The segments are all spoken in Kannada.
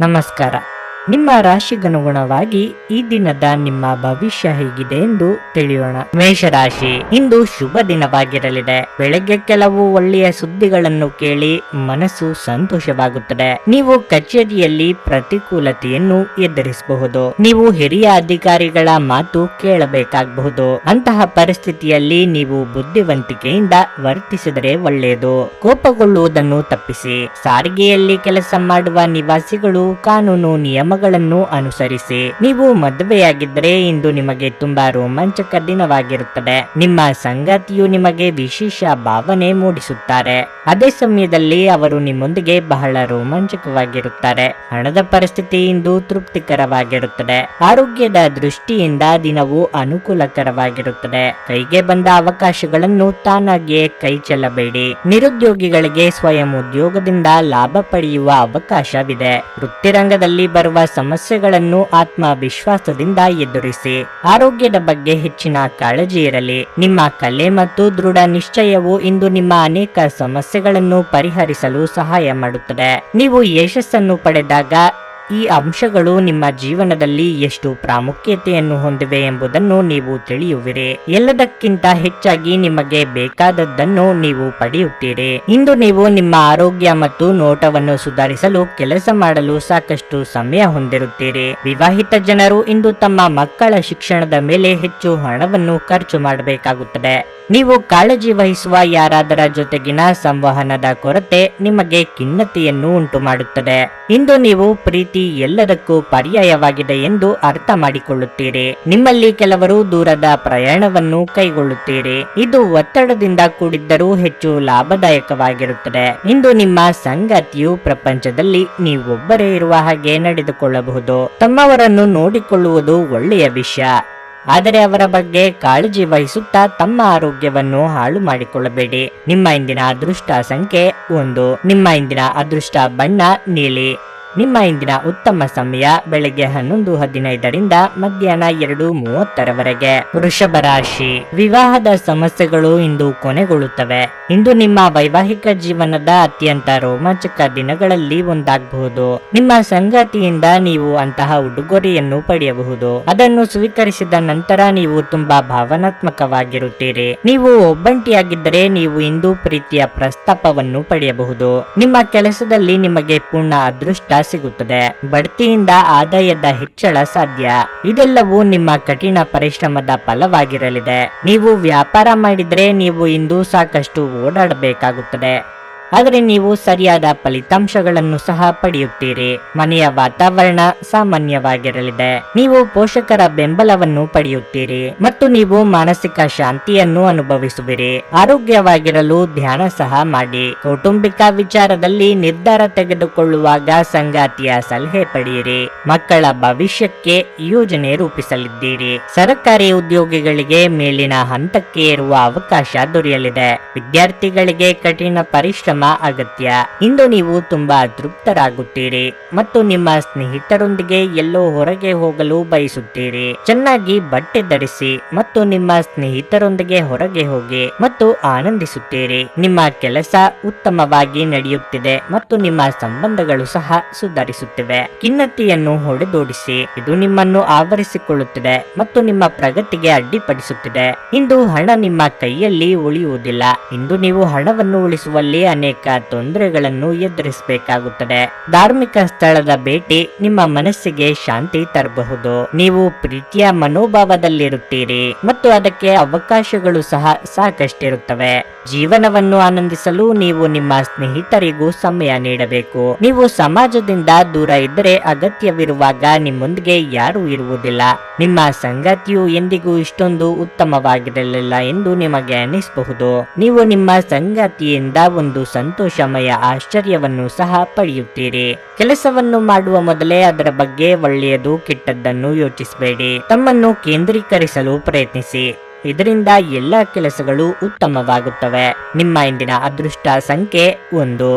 ನಮಸ್ಕಾರ. ನಿಮ್ಮ ರಾಶಿಗನುಗುಣವಾಗಿ ಈ ದಿನದ ನಿಮ್ಮ ಭವಿಷ್ಯ ಹೇಗಿದೆ ಎಂದು ತಿಳಿಯೋಣ. ಮೇಷರಾಶಿ, ಇಂದು ಶುಭ ದಿನವಾಗಿರಲಿದೆ. ಬೆಳಗ್ಗೆ ಕೆಲವು ಒಳ್ಳೆಯ ಸುದ್ದಿಗಳನ್ನು ಕೇಳಿ ಮನಸ್ಸು ಸಂತೋಷವಾಗುತ್ತದೆ. ನೀವು ಕಚೇರಿಯಲ್ಲಿ ಪ್ರತಿಕೂಲತೆಯನ್ನು ಎದುರಿಸಬಹುದು. ನೀವು ಹಿರಿಯ ಅಧಿಕಾರಿಗಳ ಮಾತು ಕೇಳಬೇಕಾಗಬಹುದು. ಅಂತಹ ಪರಿಸ್ಥಿತಿಯಲ್ಲಿ ನೀವು ಬುದ್ಧಿವಂತಿಕೆಯಿಂದ ವರ್ತಿಸಿದರೆ ಒಳ್ಳೆಯದು. ಕೋಪಗೊಳ್ಳುವುದನ್ನು ತಪ್ಪಿಸಿ. ಸಾರಿಗೆಯಲ್ಲಿ ಕೆಲಸ ಮಾಡುವ ನಿವಾಸಿಗಳು ಕಾನೂನು ನಿಯಮಗಳನ್ನು ಅನುಸರಿಸಿ. ನೀವು ಮದುವೆಯಾಗಿದ್ದರೆ ಇಂದು ನಿಮಗೆ ತುಂಬಾ ರೋಮಾಂಚಕ ದಿನವಾಗಿರುತ್ತದೆ. ನಿಮ್ಮ ಸಂಗಾತಿಯು ನಿಮಗೆ ವಿಶೇಷ ಭಾವನೆ ಮೂಡಿಸುತ್ತಾರೆ. ಅದೇ ಸಮಯದಲ್ಲಿ ಅವರು ನಿಮ್ಮೊಂದಿಗೆ ಬಹಳ ರೋಮಾಂಚಕವಾಗಿರುತ್ತಾರೆ. ಹಣದ ಪರಿಸ್ಥಿತಿ ಇಂದು ತೃಪ್ತಿಕರವಾಗಿರುತ್ತದೆ. ಆರೋಗ್ಯದ ದೃಷ್ಟಿಯಿಂದ ದಿನವು ಅನುಕೂಲಕರವಾಗಿರುತ್ತದೆ. ಕೈಗೆ ಬಂದ ಅವಕಾಶಗಳನ್ನು ತಾನಾಗಿಯೇ ಕೈ ಚೆಲ್ಲಬೇಡಿ. ನಿರುದ್ಯೋಗಿಗಳಿಗೆ ಸ್ವಯಂ ಉದ್ಯೋಗದಿಂದ ಲಾಭ ಪಡೆಯುವ ಅವಕಾಶವಿದೆ. ವೃತ್ತಿರಂಗದಲ್ಲಿ ಬರುವ ಸಮಸ್ಯೆಗಳನ್ನು ಆತ್ಮವಿಶ್ವಾಸದಿಂದ ಎದುರಿಸಿ. ಆರೋಗ್ಯದ ಬಗ್ಗೆ ಹೆಚ್ಚಿನ ಕಾಳಜಿ ಇರಲಿ. ನಿಮ್ಮ ಕಲೆ ಮತ್ತು ದೃಢ ನಿಶ್ಚಯವು ಇಂದು ನಿಮ್ಮ ಅನೇಕ ಸಮಸ್ಯೆಗಳನ್ನು ಪರಿಹರಿಸಲು ಸಹಾಯ ಮಾಡುತ್ತದೆ. ನೀವು ಯಶಸ್ಸನ್ನು ಪಡೆದಾಗ ಈ ಅಂಶಗಳು ನಿಮ್ಮ ಜೀವನದಲ್ಲಿ ಎಷ್ಟು ಪ್ರಾಮುಖ್ಯತೆಯನ್ನು ಹೊಂದಿವೆ ಎಂಬುದನ್ನು ನೀವು ತಿಳಿಯುವಿರಿ. ಎಲ್ಲದಕ್ಕಿಂತ ಹೆಚ್ಚಾಗಿ ನಿಮಗೆ ಬೇಕಾದದ್ದನ್ನು ನೀವು ಪಡೆಯುತ್ತೀರಿ. ಇಂದು ನೀವು ನಿಮ್ಮ ಆರೋಗ್ಯ ಮತ್ತು ನೋಟವನ್ನು ಸುಧಾರಿಸಲು ಕೆಲಸ ಮಾಡಲು ಸಾಕಷ್ಟು ಸಮಯ ಹೊಂದಿರುತ್ತೀರಿ. ವಿವಾಹಿತ ಜನರು ಇಂದು ತಮ್ಮ ಮಕ್ಕಳ ಶಿಕ್ಷಣದ ಮೇಲೆ ಹೆಚ್ಚು ಹಣವನ್ನು ಖರ್ಚು ಮಾಡಬೇಕಾಗುತ್ತದೆ. ನೀವು ಕಾಳಜಿ ವಹಿಸುವ ಯಾರಾದರ ಜೊತೆಗಿನ ಸಂವಹನದ ಕೊರತೆ ನಿಮಗೆ ಖಿನ್ನತೆಯನ್ನು ಉಂಟು ಮಾಡುತ್ತದೆ. ಇಂದು ನೀವು ಪ್ರೀತಿ ಎಲ್ಲದಕ್ಕೂ ಪರ್ಯಾಯವಾಗಿದೆ ಎಂದು ಅರ್ಥ ಮಾಡಿಕೊಳ್ಳುತ್ತೀರಿ. ನಿಮ್ಮಲ್ಲಿ ಕೆಲವರು ದೂರದ ಪ್ರಯಾಣವನ್ನು ಕೈಗೊಳ್ಳುತ್ತೀರಿ. ಇದು ಒತ್ತಡದಿಂದ ಕೂಡಿದ್ದರೂ ಹೆಚ್ಚು ಲಾಭದಾಯಕವಾಗಿರುತ್ತದೆ. ಇಂದು ನಿಮ್ಮ ಸಂಗಾತಿಯು ಪ್ರಪಂಚದಲ್ಲಿ ನೀವೊಬ್ಬರೇ ಇರುವ ಹಾಗೆ ನಡೆದುಕೊಳ್ಳಬಹುದು. ತಮ್ಮವರನ್ನು ನೋಡಿಕೊಳ್ಳುವುದು ಒಳ್ಳೆಯ ವಿಷಯ, ಆದರೆ ಅವರ ಬಗ್ಗೆ ಕಾಳಜಿ ವಹಿಸುತ್ತಾ ತಮ್ಮ ಆರೋಗ್ಯವನ್ನು ಹಾಳು ಮಾಡಿಕೊಳ್ಳಬೇಡಿ. ನಿಮ್ಮ ಇಂದಿನ ಅದೃಷ್ಟ ಸಂಖ್ಯೆ 1. ನಿಮ್ಮ ಇಂದಿನ ಅದೃಷ್ಟ ಬಣ್ಣ ನೀಲಿ. ನಿಮ್ಮ ಇಂದಿನ ಉತ್ತಮ ಸಮಯ ಬೆಳಗ್ಗೆ 11:15 ಮಧ್ಯಾಹ್ನ 2:30 ವೃಷಭ ರಾಶಿ, ವಿವಾಹದ ಸಮಸ್ಯೆಗಳು ಇಂದು ಕೊನೆಗೊಳ್ಳುತ್ತವೆ. ಇಂದು ನಿಮ್ಮ ವೈವಾಹಿಕ ಜೀವನದ ಅತ್ಯಂತ ರೋಮಾಂಚಕ ದಿನಗಳಲ್ಲಿ ಒಂದಾಗಬಹುದು. ನಿಮ್ಮ ಸಂಗಾತಿಯಿಂದ ನೀವು ಅಂತಹ ಉಡುಗೊರೆಯನ್ನು ಪಡೆಯಬಹುದು. ಅದನ್ನು ಸ್ವೀಕರಿಸಿದ ನಂತರ ನೀವು ತುಂಬಾ ಭಾವನಾತ್ಮಕವಾಗಿರುತ್ತೀರಿ. ನೀವು ಒಬ್ಬಂಟಿಯಾಗಿದ್ದರೆ ನೀವು ಇಂದು ಪ್ರೀತಿಯ ಪ್ರಸ್ತಾಪವನ್ನು ಪಡೆಯಬಹುದು. ನಿಮ್ಮ ಕೆಲಸದಲ್ಲಿ ನಿಮಗೆ ಪೂರ್ಣ ಅದೃಷ್ಟ ಸಿಗುತ್ತದೆ. ಬಡ್ತಿಯಿಂದ ಆದಾಯದ ಹೆಚ್ಚಳ ಸಾಧ್ಯ. ಇದೆಲ್ಲವೂ ನಿಮ್ಮ ಕಠಿಣ ಪರಿಶ್ರಮದ ಫಲವಾಗಿರಲಿದೆ. ನೀವು ವ್ಯಾಪಾರ ಮಾಡಿದ್ರೆ ನೀವು ಇಂದು ಸಾಕಷ್ಟು ಓಡಾಡಬೇಕಾಗುತ್ತದೆ, ಆದರೆ ನೀವು ಸರಿಯಾದ ಫಲಿತಾಂಶಗಳನ್ನು ಸಹ ಪಡೆಯುತ್ತೀರಿ. ಮನೆಯ ವಾತಾವರಣ ಸಾಮಾನ್ಯವಾಗಿರಲಿದೆ. ನೀವು ಪೋಷಕರ ಬೆಂಬಲವನ್ನು ಪಡೆಯುತ್ತೀರಿ ಮತ್ತು ನೀವು ಮಾನಸಿಕ ಶಾಂತಿಯನ್ನು ಅನುಭವಿಸುವಿರಿ. ಆರೋಗ್ಯವಾಗಿರಲು ಧ್ಯಾನ ಸಹ ಮಾಡಿ. ಕೌಟುಂಬಿಕ ವಿಚಾರದಲ್ಲಿ ನಿರ್ಧಾರ ತೆಗೆದುಕೊಳ್ಳುವಾಗ ಸಂಗಾತಿಯ ಸಲಹೆ ಪಡೆಯಿರಿ. ಮಕ್ಕಳ ಭವಿಷ್ಯಕ್ಕೆ ಯೋಜನೆ ರೂಪಿಸಲಿದ್ದೀರಿ. ಸರ್ಕಾರಿ ಉದ್ಯೋಗಿಗಳಿಗೆ ಮೇಲಿನ ಹಂತಕ್ಕೆ ಏರುವ ಅವಕಾಶ ದೊರೆಯಲಿದೆ. ವಿದ್ಯಾರ್ಥಿಗಳಿಗೆ ಕಠಿಣ ಪರಿಶ್ರಮ ಅಗತ್ಯ. ಇಂದು ನೀವು ತುಂಬಾ ತೃಪ್ತರಾಗುತ್ತೀರಿ ಮತ್ತು ನಿಮ್ಮ ಸ್ನೇಹಿತರೊಂದಿಗೆ ಎಲ್ಲೋ ಹೊರಗೆ ಹೋಗಲು ಬಯಸುತ್ತೀರಿ. ಚೆನ್ನಾಗಿ ಬಟ್ಟೆ ಧರಿಸಿ ಮತ್ತು ನಿಮ್ಮ ಸ್ನೇಹಿತರೊಂದಿಗೆ ಹೊರಗೆ ಹೋಗಿ ಮತ್ತು ಆನಂದಿಸುತ್ತೀರಿ. ನಿಮ್ಮ ಕೆಲಸ ಉತ್ತಮವಾಗಿ ನಡೆಯುತ್ತಿದೆ ಮತ್ತು ನಿಮ್ಮ ಸಂಬಂಧಗಳು ಸಹ ಸುಧಾರಿಸುತ್ತಿವೆ. ಖಿನ್ನತೆಯನ್ನು ಹೊಡೆದೋಡಿಸಿ. ಇದು ನಿಮ್ಮನ್ನು ಆವರಿಸಿಕೊಳ್ಳುತ್ತಿದೆ ಮತ್ತು ನಿಮ್ಮ ಪ್ರಗತಿಗೆ ಅಡ್ಡಿಪಡಿಸುತ್ತಿದೆ. ಇಂದು ಹಣ ನಿಮ್ಮ ಕೈಯಲ್ಲಿ ಉಳಿಯುವುದಿಲ್ಲ. ಇಂದು ನೀವು ಹಣವನ್ನು ಉಳಿಸುವಲ್ಲಿ ಅನೇಕ ತೊಂದರೆಗಳನ್ನು ಎದುರಿಸಬೇಕಾಗುತ್ತದೆ. ಧಾರ್ಮಿಕ ಸ್ಥಳದ ಭೇಟಿ ನಿಮ್ಮ ಮನಸ್ಸಿಗೆ ಶಾಂತಿ ತರಬಹುದು. ನೀವು ಪ್ರೀತಿಯ ಮನೋಭಾವದಲ್ಲಿರುತ್ತೀರಿ ಮತ್ತು ಅದಕ್ಕೆ ಅವಕಾಶಗಳು ಸಹ ಸಾಕಷ್ಟಿರುತ್ತವೆ. ಜೀವನವನ್ನು ಆನಂದಿಸಲು ನೀವು ನಿಮ್ಮ ಸ್ನೇಹಿತರಿಗೂ ಸಮಯ ನೀಡಬೇಕು. ನೀವು ಸಮಾಜದಿಂದ ದೂರ ಇದ್ದರೆ ಅಗತ್ಯವಿರುವಾಗ ನಿಮ್ಮೊಂದಿಗೆ ಯಾರೂ ಇರುವುದಿಲ್ಲ. ನಿಮ್ಮ ಸಂಗಾತಿಯು ಎಂದಿಗೂ ಇಷ್ಟೊಂದು ಉತ್ತಮವಾಗಿರಲಿಲ್ಲ ಎಂದು ನಿಮಗೆ ಅನಿಸಬಹುದು. ನೀವು ನಿಮ್ಮ ಸಂಗಾತಿಯಿಂದ ಒಂದು ಸಂತೋಷಮಯ ಆಶ್ಚರ್ಯವನ್ನು ಸಹ ಪಡೆಯುತ್ತೀರಿ. ಕೆಲಸವನ್ನು ಮಾಡುವ ಮೊದಲೇ ಅದರ ಬಗ್ಗೆ ಒಳ್ಳೆಯದು ಕೆಟ್ಟದ್ದನ್ನು ಯೋಚಿಸಬೇಡಿ. ತಮ್ಮನ್ನು ಕೇಂದ್ರೀಕರಿಸಲು ಪ್ರಯತ್ನಿಸಿ. ಇದರಿಂದ ಎಲ್ಲ ಕೆಲಸಗಳು ಉತ್ತಮವಾಗುತ್ತವೆ. ನಿಮ್ಮ ಇಂದಿನ ಅದೃಷ್ಟ ಸಂಖ್ಯೆ 1.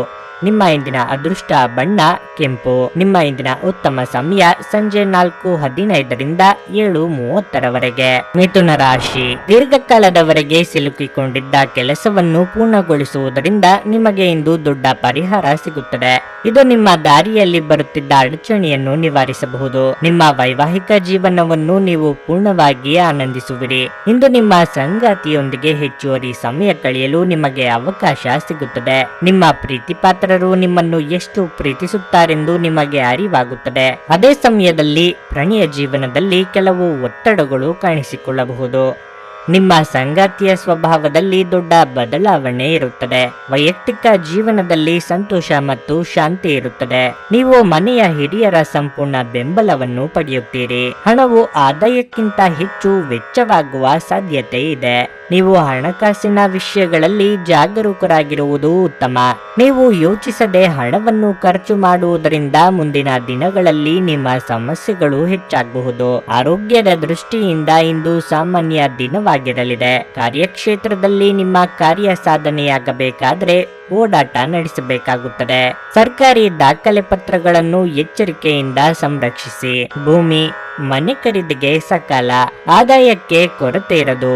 ನಿಮ್ಮ ಇಂದಿನ ಅದೃಷ್ಟ ಬಣ್ಣ ಕೆಂಪು. ನಿಮ್ಮ ಇಂದಿನ ಉತ್ತಮ ಸಮಯ ಸಂಜೆ 4:15ರಿಂದ 7:30ರವರೆಗೆ. ಮಿಥುನ ರಾಶಿ, ದೀರ್ಘಕಾಲದವರೆಗೆ ಸಿಲುಕಿಕೊಂಡಿದ್ದ ಕೆಲಸವನ್ನು ಪೂರ್ಣಗೊಳಿಸುವುದರಿಂದ ನಿಮಗೆ ಇಂದು ದೊಡ್ಡ ಪರಿಹಾರ ಸಿಗುತ್ತದೆ. ಇದು ನಿಮ್ಮ ದಾರಿಯಲ್ಲಿ ಬರುತ್ತಿದ್ದ ಅಡಚಣೆಯನ್ನು ನಿವಾರಿಸಬಹುದು. ನಿಮ್ಮ ವೈವಾಹಿಕ ಜೀವನವನ್ನು ನೀವು ಪೂರ್ಣವಾಗಿ ಆನಂದಿಸುವಿರಿ. ಇಂದು ನಿಮ್ಮ ಸಂಗಾತಿಯೊಂದಿಗೆ ಹೆಚ್ಚುವರಿ ಸಮಯ ಕಳೆಯಲು ನಿಮಗೆ ಅವಕಾಶ ಸಿಗುತ್ತದೆ. ನಿಮ್ಮ ಪ್ರೀತಿ ಪಾತ್ರರು ನಿಮ್ಮನ್ನು ಎಷ್ಟು ಪ್ರೀತಿಸುತ್ತಾರೆಂದು ನಿಮಗೆ ಅರಿವಾಗುತ್ತದೆ. ಅದೇ ಸಮಯದಲ್ಲಿ ಪ್ರಣಯ ಜೀವನದಲ್ಲಿ ಕೆಲವು ಒತ್ತಡಗಳು ಕಾಣಿಸಿಕೊಳ್ಳಬಹುದು. ನಿಮ್ಮ ಸಂಗಾತಿಯ ಸ್ವಭಾವದಲ್ಲಿ ದೊಡ್ಡ ಬದಲಾವಣೆ ಇರುತ್ತದೆ. ವೈಯಕ್ತಿಕ ಜೀವನದಲ್ಲಿ ಸಂತೋಷ ಮತ್ತು ಶಾಂತಿ ಇರುತ್ತದೆ. ನೀವು ಮನೆಯ ಹಿರಿಯರ ಸಂಪೂರ್ಣ ಬೆಂಬಲವನ್ನು ಪಡೆಯುತ್ತೀರಿ. ಹಣವು ಆದಾಯಕ್ಕಿಂತ ಹೆಚ್ಚು ವೆಚ್ಚವಾಗುವ ಸಾಧ್ಯತೆ ಇದೆ. ನೀವು ಹಣಕಾಸಿನ ವಿಷಯಗಳಲ್ಲಿ ಜಾಗರೂಕರಾಗಿರುವುದು ಉತ್ತಮ. ನೀವು ಯೋಚಿಸದೆ ಹಣವನ್ನು ಖರ್ಚು ಮಾಡುವುದರಿಂದ ಮುಂದಿನ ದಿನಗಳಲ್ಲಿ ನಿಮ್ಮ ಸಮಸ್ಯೆಗಳು ಹೆಚ್ಚಾಗಬಹುದು. ಆರೋಗ್ಯದ ದೃಷ್ಟಿಯಿಂದ ಇಂದು ಸಾಮಾನ್ಯ ದಿನವಾಗಿರಲಿದೆ. ಕಾರ್ಯಕ್ಷೇತ್ರದಲ್ಲಿ ನಿಮ್ಮ ಕಾರ್ಯ ಸಾಧನೆಯಾಗಬೇಕಾದ್ರೆ ಓಡಾಟ ನಡೆಸಬೇಕಾಗುತ್ತದೆ. ಸರ್ಕಾರಿ ದಾಖಲೆ ಪತ್ರಗಳನ್ನು ಎಚ್ಚರಿಕೆಯಿಂದ ಸಂರಕ್ಷಿಸಿ. ಭೂಮಿ, ಮನೆ ಖರೀದಿಗೆ ಸಕಾಲ. ಆದಾಯಕ್ಕೆ ಕೊರತೆ ಇರದು.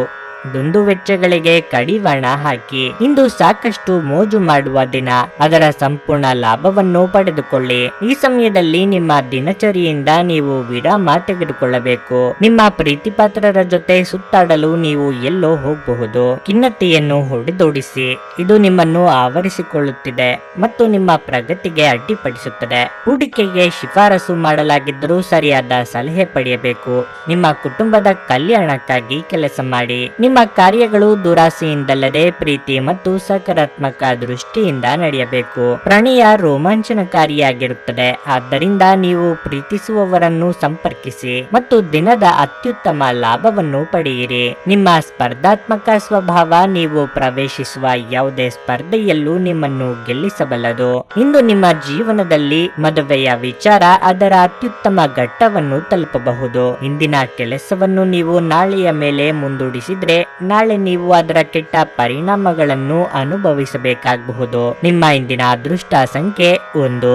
ದುಂದುವೆಚ್ಚಗಳಿಗೆ ಕಡಿವಾಣ ಹಾಕಿ. ಇಂದು ಸಾಕಷ್ಟು ಮೋಜು ಮಾಡುವ ದಿನ. ಅದರ ಸಂಪೂರ್ಣ ಲಾಭವನ್ನು ಪಡೆದುಕೊಳ್ಳಿ. ಈ ಸಮಯದಲ್ಲಿ ನಿಮ್ಮ ದಿನಚರಿಯಿಂದ ನೀವು ವಿರಾಮ ತೆಗೆದುಕೊಳ್ಳಬೇಕು. ನಿಮ್ಮ ಪ್ರೀತಿಪಾತ್ರರ ಜೊತೆ ಸುತ್ತಾಡಲು ನೀವು ಎಲ್ಲೋ ಹೋಗಬಹುದು. ಖಿನ್ನತೆಯನ್ನು ಹೊಡೆದೋಡಿಸಿ. ಇದು ನಿಮ್ಮನ್ನು ಆವರಿಸಿಕೊಳ್ಳುತ್ತಿದೆ ಮತ್ತು ನಿಮ್ಮ ಪ್ರಗತಿಗೆ ಅಡ್ಡಿಪಡಿಸುತ್ತದೆ. ಹೂಡಿಕೆಗೆ ಶಿಫಾರಸು ಮಾಡಲಾಗಿದ್ದರೂ ಸರಿಯಾದ ಸಲಹೆ ಪಡೆಯಬೇಕು. ನಿಮ್ಮ ಕುಟುಂಬದ ಕಲ್ಯಾಣಕ್ಕಾಗಿ ಕೆಲಸ ಮಾಡಿ. ನಿಮ್ಮ ಕಾರ್ಯಗಳು ದುರಾಸೆಯಿಂದಲ್ಲದೆ ಪ್ರೀತಿ ಮತ್ತು ಸಕಾರಾತ್ಮಕ ದೃಷ್ಟಿಯಿಂದ ನಡೆಯಬೇಕು. ಪ್ರಣಯ ರೋಮಾಂಚನಕಾರಿಯಾಗಿರುತ್ತದೆ. ಆದ್ದರಿಂದ ನೀವು ಪ್ರೀತಿಸುವವರನ್ನು ಸಂಪರ್ಕಿಸಿ ಮತ್ತು ದಿನದ ಅತ್ಯುತ್ತಮ ಲಾಭವನ್ನು ಪಡೆಯಿರಿ. ನಿಮ್ಮ ಸ್ಪರ್ಧಾತ್ಮಕ ಸ್ವಭಾವ ನೀವು ಪ್ರವೇಶಿಸುವ ಯಾವುದೇ ಸ್ಪರ್ಧೆಯಲ್ಲೂ ನಿಮ್ಮನ್ನು ಗೆಲ್ಲಿಸಬಲ್ಲದು. ಇಂದು ನಿಮ್ಮ ಜೀವನದಲ್ಲಿ ಮದುವೆಯ ವಿಚಾರ ಅದರ ಅತ್ಯುತ್ತಮ ಘಟ್ಟವನ್ನು ತಲುಪಬಹುದು. ಇಂದಿನ ಕೆಲಸವನ್ನು ನೀವು ನಾಳೆಯ ಮೇಲೆ ಮುಂದೂಡಿಸಿದ್ರೆ ನಾಳೆ ನೀವು ಅದರ ಕೆಟ್ಟ ಪರಿಣಾಮಗಳನ್ನು ಅನುಭವಿಸಬೇಕಾಗಬಹುದು. ನಿಮ್ಮ ಇಂದಿನ ಅದೃಷ್ಟ ಸಂಖ್ಯೆ 1.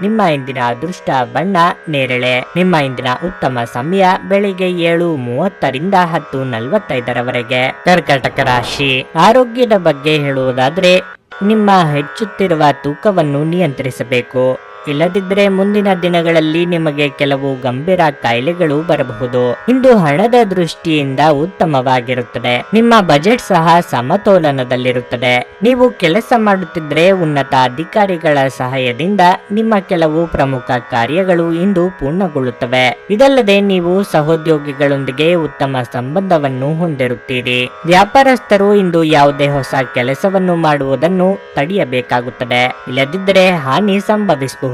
ನಿಮ್ಮ ಇಂದಿನ ಅದೃಷ್ಟ ಬಣ್ಣ ನೇರಳೆ. ನಿಮ್ಮ ಇಂದಿನ ಉತ್ತಮ ಸಮಯ ಬೆಳಿಗ್ಗೆ 7:30ರಿಂದ 10:45ರವರೆಗೆ. ಕರ್ಕಾಟಕ ರಾಶಿ, ಆರೋಗ್ಯದ ಬಗ್ಗೆ ಹೇಳುವುದಾದ್ರೆ ನಿಮ್ಮ ಹೆಚ್ಚುತ್ತಿರುವ ತೂಕವನ್ನು ನಿಯಂತ್ರಿಸಬೇಕು. ಇಲ್ಲದಿದ್ದರೆ ಮುಂದಿನ ದಿನಗಳಲ್ಲಿ ನಿಮಗೆ ಕೆಲವು ಗಂಭೀರ ಕಾಯಿಲೆಗಳು ಬರಬಹುದು. ಇಂದು ಹಣದ ದೃಷ್ಟಿಯಿಂದ ಉತ್ತಮವಾಗಿರುತ್ತದೆ. ನಿಮ್ಮ ಬಜೆಟ್ ಸಹ ಸಮತೋಲನದಲ್ಲಿರುತ್ತದೆ. ನೀವು ಕೆಲಸ ಮಾಡುತ್ತಿದ್ದರೆ ಉನ್ನತ ಅಧಿಕಾರಿಗಳ ಸಹಾಯದಿಂದ ನಿಮ್ಮ ಕೆಲವು ಪ್ರಮುಖ ಕಾರ್ಯಗಳು ಇಂದು ಪೂರ್ಣಗೊಳ್ಳುತ್ತವೆ. ಇದಲ್ಲದೆ ನೀವು ಸಹೋದ್ಯೋಗಿಗಳೊಂದಿಗೆ ಉತ್ತಮ ಸಂಬಂಧವನ್ನು ಹೊಂದಿರುತ್ತೀರಿ. ವ್ಯಾಪಾರಸ್ಥರು ಇಂದು ಯಾವುದೇ ಹೊಸ ಕೆಲಸವನ್ನು ಮಾಡುವುದನ್ನು ತಡೆಯಬೇಕಾಗುತ್ತದೆ. ಇಲ್ಲದಿದ್ದರೆ ಹಾನಿ ಸಂಭವಿಸಬಹುದು.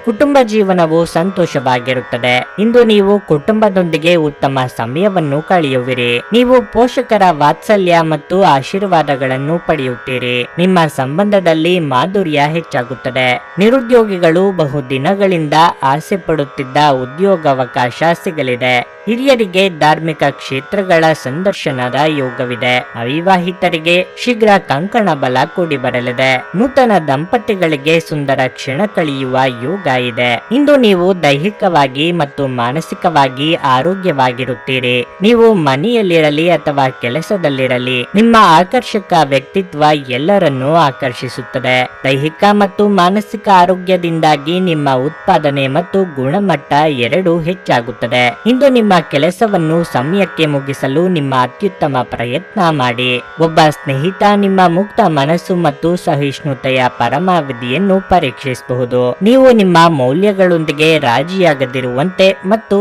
ಕುಟುಂಬ ಜೀವನವು ಸಂತೋಷವಾಗಿರುತ್ತದೆ. ಇಂದು ನೀವು ಕುಟುಂಬದೊಂದಿಗೆ ಉತ್ತಮ ಸಮಯವನ್ನು ಕಳೆಯುವಿರಿ. ನೀವು ಪೋಷಕರ ವಾತ್ಸಲ್ಯ ಮತ್ತು ಆಶೀರ್ವಾದಗಳನ್ನು ಪಡೆಯುತ್ತೀರಿ. ನಿಮ್ಮ ಸಂಬಂಧದಲ್ಲಿ ಮಾಧುರ್ಯ ಹೆಚ್ಚಾಗುತ್ತದೆ. ನಿರುದ್ಯೋಗಿಗಳು ಬಹುದಿನಗಳಿಂದ ಆಸೆ ಪಡುತ್ತಿದ್ದ ಉದ್ಯೋಗಾವಕಾಶ ಸಿಗಲಿದೆ. ಹಿರಿಯರಿಗೆ ಧಾರ್ಮಿಕ ಕ್ಷೇತ್ರಗಳ ಸಂದರ್ಶನದ ಯೋಗವಿದೆ. ಅವಿವಾಹಿತರಿಗೆ ಶೀಘ್ರ ಕಂಕಣ ಬಲ ಕೂಡಿ ಬರಲಿದೆ. ನೂತನ ದಂಪತಿಗಳಿಗೆ ಸುಂದರ ಕ್ಷಣ ಕಳೆಯುವ ಯೋಗ ಇದೆ. ಇಂದು ನೀವು ದೈಹಿಕವಾಗಿ ಮತ್ತು ಮಾನಸಿಕವಾಗಿ ಆರೋಗ್ಯವಾಗಿರುತ್ತೀರಿ. ನೀವು ಮನೆಯಲ್ಲಿರಲಿ ಅಥವಾ ಕೆಲಸದಲ್ಲಿರಲಿ ನಿಮ್ಮ ಆಕರ್ಷಕ ವ್ಯಕ್ತಿತ್ವ ಎಲ್ಲರನ್ನೂ ಆಕರ್ಷಿಸುತ್ತದೆ. ದೈಹಿಕ ಮತ್ತು ಮಾನಸಿಕ ಆರೋಗ್ಯದಿಂದಾಗಿ ನಿಮ್ಮ ಉತ್ಪಾದನೆ ಮತ್ತು ಗುಣಮಟ್ಟ ಎರಡೂ ಹೆಚ್ಚಾಗುತ್ತದೆ. ಇಂದು ನಿಮ್ಮ ಕೆಲಸವನ್ನು ಸಮಯಕ್ಕೆ ಮುಗಿಸಲು ನಿಮ್ಮ ಅತ್ಯುತ್ತಮ ಪ್ರಯತ್ನ ಮಾಡಿ. ಒಬ್ಬ ಸ್ನೇಹಿತ ನಿಮ್ಮ ಮುಕ್ತ ಮನಸ್ಸು ಮತ್ತು ಸಹಿಷ್ಣುತೆಯ ಪರಮಾವಧಿಯನ್ನು ಪರೀಕ್ಷಿಸಬಹುದು. ನೀವು ನಿಮ್ಮ ಮೌಲ್ಯಗಳೊಂದಿಗೆ ರಾಜಿಯಾಗದಿರುವಂತೆ ಮತ್ತು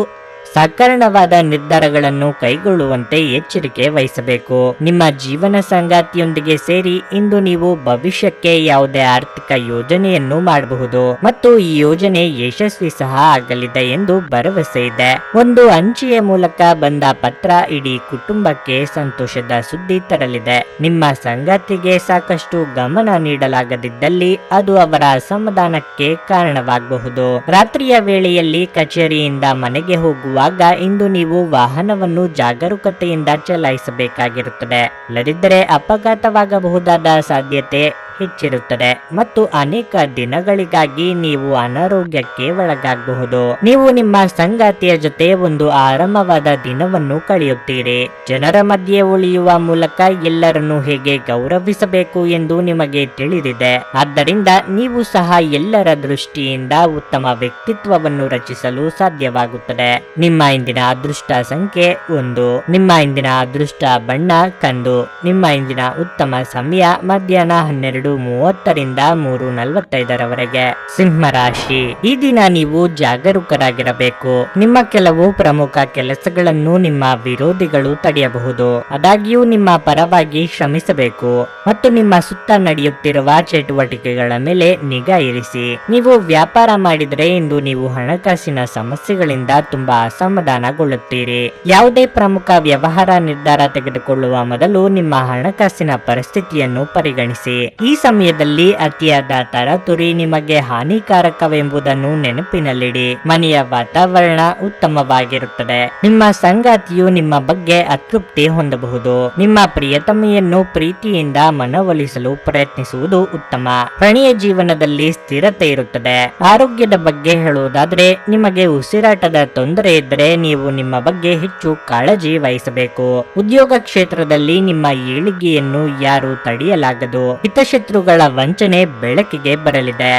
ಸಕಾರಣವಾದ ನಿರ್ಧಾರಗಳನ್ನು ಕೈಗೊಳ್ಳುವಂತೆ ಎಚ್ಚರಿಕೆ ವಹಿಸಬೇಕು. ನಿಮ್ಮ ಜೀವನ ಸಂಗಾತಿಯೊಂದಿಗೆ ಸೇರಿ ಇಂದು ನೀವು ಭವಿಷ್ಯಕ್ಕೆ ಯಾವುದೇ ಆರ್ಥಿಕ ಯೋಜನೆಯನ್ನು ಮಾಡಬಹುದು ಮತ್ತು ಈ ಯೋಜನೆ ಯಶಸ್ವಿ ಸಹ ಆಗಲಿದೆ ಎಂದು ಭರವಸೆ ಇದೆ. ಒಂದು ಅಂಚೆಯ ಮೂಲಕ ಬಂದ ಪತ್ರ ಇಡೀ ಕುಟುಂಬಕ್ಕೆ ಸಂತೋಷದ ಸುದ್ದಿ ತರಲಿದೆ. ನಿಮ್ಮ ಸಂಗಾತಿಗೆ ಸಾಕಷ್ಟು ಗಮನ ನೀಡಲಾಗದಿದ್ದಲ್ಲಿ ಅದು ಅವರ ಅಸಮಾಧಾನಕ್ಕೆ ಕಾರಣವಾಗಬಹುದು. ರಾತ್ರಿಯ ವೇಳೆಯಲ್ಲಿ ಕಚೇರಿಯಿಂದ ಮನೆಗೆ ಹೋಗುವ ಹೋಗುವಾಗ ಇಂದು ನೀವು ವಾಹನವನ್ನು ಜಾಗರೂಕತೆಯಿಂದ ಚಲಾಯಿಸಬೇಕಾಗಿರುತ್ತದೆ. ಇಲ್ಲದಿದ್ದರೆ ಅಪಘಾತವಾಗಬಹುದಾದ ಸಾಧ್ಯತೆ ಹೆಚ್ಚಿರುತ್ತದೆ ಮತ್ತು ಅನೇಕ ದಿನಗಳಿಗಾಗಿ ನೀವು ಅನಾರೋಗ್ಯಕ್ಕೆ ಒಳಗಾಗಬಹುದು. ನೀವು ನಿಮ್ಮ ಸಂಗಾತಿಯ ಜೊತೆ ಒಂದು ಆರಾಮವಾದ ದಿನವನ್ನು ಕಳೆಯುತ್ತೀರಿ. ಜನರ ಮಧ್ಯೆ ಉಳಿಯುವ ಮೂಲಕ ಎಲ್ಲರನ್ನು ಹೇಗೆ ಗೌರವಿಸಬೇಕು ಎಂದು ನಿಮಗೆ ತಿಳಿದಿದೆ. ಆದ್ದರಿಂದ ನೀವು ಸಹ ಎಲ್ಲರ ದೃಷ್ಟಿಯಿಂದ ಉತ್ತಮ ವ್ಯಕ್ತಿತ್ವವನ್ನು ರಚಿಸಲು ಸಾಧ್ಯವಾಗುತ್ತದೆ. ನಿಮ್ಮ ಇಂದಿನ ಅದೃಷ್ಟ ಸಂಖ್ಯೆ 1. ನಿಮ್ಮ ಇಂದಿನ ಅದೃಷ್ಟ ಬಣ್ಣ ಕಂದು. ನಿಮ್ಮ ಇಂದಿನ ಉತ್ತಮ ಸಮಯ ಮಧ್ಯಾಹ್ನ 12:30ರಿಂದ 3:45ರವರೆಗೆ. ಸಿಂಹ ರಾಶಿ, ಈ ದಿನ ನೀವು ಜಾಗರೂಕರಾಗಿರಬೇಕು. ನಿಮ್ಮ ಕೆಲವು ಪ್ರಮುಖ ಕೆಲಸಗಳನ್ನು ನಿಮ್ಮ ವಿರೋಧಿಗಳು ತಡೆಯಬಹುದು. ಆದಾಗ್ಯೂ ನಿಮ್ಮ ಪರವಾಗಿ ಶ್ರಮಿಸಬೇಕು ಮತ್ತು ನಿಮ್ಮ ಸುತ್ತ ನಡೆಯುತ್ತಿರುವ ಚಟುವಟಿಕೆಗಳ ಮೇಲೆ ನಿಗಾ ಇರಿಸಿ. ನೀವು ವ್ಯಾಪಾರ ಮಾಡಿದರೆ ಇಂದು ನೀವು ಹಣಕಾಸಿನ ಸಮಸ್ಯೆಗಳಿಂದ ತುಂಬಾ ಅಸಮಾಧಾನಗೊಳ್ಳುತ್ತೀರಿ. ಯಾವುದೇ ಪ್ರಮುಖ ವ್ಯವಹಾರ ನಿರ್ಧಾರ ತೆಗೆದುಕೊಳ್ಳುವ ಮೊದಲು ನಿಮ್ಮ ಹಣಕಾಸಿನ ಪರಿಸ್ಥಿತಿಯನ್ನು ಪರಿಗಣಿಸಿ. ಈ ಸಮಯದಲ್ಲಿ ಅತಿಯಾದ ತರಾತುರಿ ನಿಮಗೆ ಹಾನಿಕಾರಕವೆಂಬುದನ್ನು ನೆನಪಿನಲ್ಲಿಡಿ. ಮನೆಯ ವಾತಾವರಣ ಉತ್ತಮವಾಗಿರುತ್ತದೆ. ನಿಮ್ಮ ಸಂಗಾತಿಯು ನಿಮ್ಮ ಬಗ್ಗೆ ಅತೃಪ್ತಿ ಹೊಂದಬಹುದು. ನಿಮ್ಮ ಪ್ರಿಯತಮೆಯನ್ನು ಪ್ರೀತಿಯಿಂದ ಮನವೊಲಿಸಲು ಪ್ರಯತ್ನಿಸುವುದು ಉತ್ತಮ. ಪ್ರಣಯ ಜೀವನದಲ್ಲಿ ಸ್ಥಿರತೆ ಇರುತ್ತದೆ. ಆರೋಗ್ಯದ ಬಗ್ಗೆ ಹೇಳುವುದಾದರೆ, ನಿಮಗೆ ಉಸಿರಾಟದ ತೊಂದರೆ ಇದ್ದರೆ ನೀವು ನಿಮ್ಮ ಬಗ್ಗೆ ಹೆಚ್ಚು ಕಾಳಜಿ ವಹಿಸಬೇಕು. ಉದ್ಯೋಗ ಕ್ಷೇತ್ರದಲ್ಲಿ ನಿಮ್ಮ ಏಳಿಗೆಯನ್ನು ಯಾರು ತಡೆಯಲಾಗದು. ಹಿತಶತ್ರುಗಳ ವಂಚನೆ ಬೆಳಕಿಗೆ ಬರಲಿದೆ.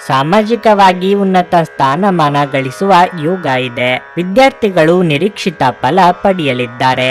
ಸಾಮಾಜಿಕವಾಗಿ ಉನ್ನತ ಸ್ಥಾನಮಾನ ಗಳಿಸುವ ಯೋಗ ಇದೆ. ವಿದ್ಯಾರ್ಥಿಗಳು ನಿರೀಕ್ಷಿತ ಫಲ ಪಡೆಯಲಿದ್ದಾರೆ.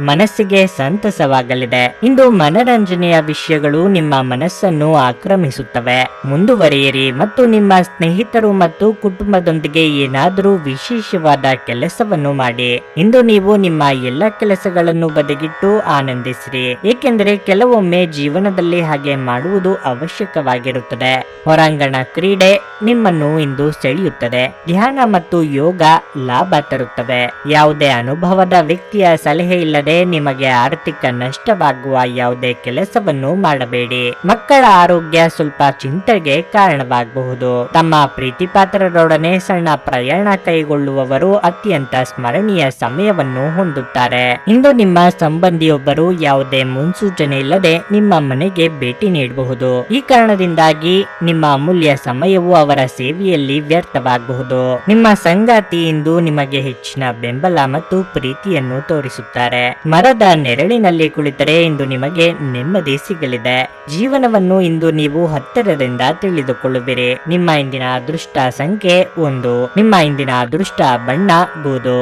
ಮನಸ್ಸಿಗೆ ಸಂತಸವಾಗಲಿದೆ. ಇಂದು ಮನರಂಜನೆಯ ವಿಷಯಗಳು ನಿಮ್ಮ ಮನಸ್ಸನ್ನು ಆಕ್ರಮಿಸುತ್ತವೆ. ಮುಂದುವರಿಯಿರಿ ಮತ್ತು ನಿಮ್ಮ ಸ್ನೇಹಿತರು ಮತ್ತು ಕುಟುಂಬದೊಂದಿಗೆ ಏನಾದರೂ ವಿಶೇಷವಾದ ಕೆಲಸವನ್ನು ಮಾಡಿ. ಇಂದು ನೀವು ನಿಮ್ಮ ಎಲ್ಲ ಕೆಲಸಗಳನ್ನು ಬದಿಗಿಟ್ಟು ಆನಂದಿಸಿರಿ, ಏಕೆಂದರೆ ಕೆಲವೊಮ್ಮೆ ಜೀವನದಲ್ಲಿ ಹಾಗೆ ಮಾಡುವುದು ಅವಶ್ಯಕವಾಗಿರುತ್ತದೆ. ಹೊರಾಂಗಣ ಕ್ರೀಡೆ ನಿಮ್ಮನ್ನು ಇಂದು ಸೆಳೆಯುತ್ತದೆ. ಧ್ಯಾನ ಮತ್ತು ಯೋಗ ಲಾಭ ತರುತ್ತವೆ. ಯಾವುದೇ ಅನುಭವದ ವ್ಯಕ್ತಿಯ ಸಲಹೆ ಇಲ್ಲದೆ ನಿಮಗೆ ಆರ್ಥಿಕ ನಷ್ಟವಾಗುವ ಯಾವುದೇ ಕೆಲಸವನ್ನು ಮಾಡಬೇಡಿ. ಮಕ್ಕಳ ಆರೋಗ್ಯ ಸ್ವಲ್ಪ ಚಿಂತೆಗೆ ಕಾರಣವಾಗಬಹುದು. ತಮ್ಮ ಪ್ರೀತಿಪಾತ್ರರೊಡನೆ ಸಣ್ಣ ಪ್ರಯಾಣ ಕೈಗೊಳ್ಳುವವರು ಅತ್ಯಂತ ಸ್ಮರಣೀಯ ಸಮಯವನ್ನು ಹೊಂದುತ್ತಾರೆ. ಇಂದು ನಿಮ್ಮ ಸಂಬಂಧಿಯೊಬ್ಬರು ಯಾವುದೇ ಮುನ್ಸೂಚನೆ ಇಲ್ಲದೆ ನಿಮ್ಮ ಮನೆಗೆ ಭೇಟಿ ನೀಡಬಹುದು. ಈ ಕಾರಣದಿಂದಾಗಿ ನಿಮ್ಮ ಅಮೂಲ್ಯ ಸಮಯವು ಅವರ ಸೇವೆಯಲ್ಲಿ ವ್ಯರ್ಥವಾಗಬಹುದು. ನಿಮ್ಮ ಸಂಗಾತಿ ಇಂದು ನಿಮಗೆ ಹೆಚ್ಚಿನ ಬೆಂಬಲ ಮತ್ತು ಪ್ರೀತಿಯನ್ನು ತೋರಿಸುತ್ತಾರೆ. ಮರದ ನೆರಳಿನಲ್ಲಿ ಕುಳಿತರೆ ಇಂದು ನಿಮಗೆ ನೆಮ್ಮದಿ ಸಿಗಲಿದೆ. ಜೀವನವನ್ನು ಇಂದು ನೀವು ಹತ್ತಿರದಿಂದ ತಿಳಿದುಕೊಳ್ಳುವಿರಿ. ನಿಮ್ಮ ಇಂದಿನ ಅದೃಷ್ಟ ಸಂಖ್ಯೆ 1. ನಿಮ್ಮ ಇಂದಿನ ಅದೃಷ್ಟ ಬಣ್ಣ ಬೂದು.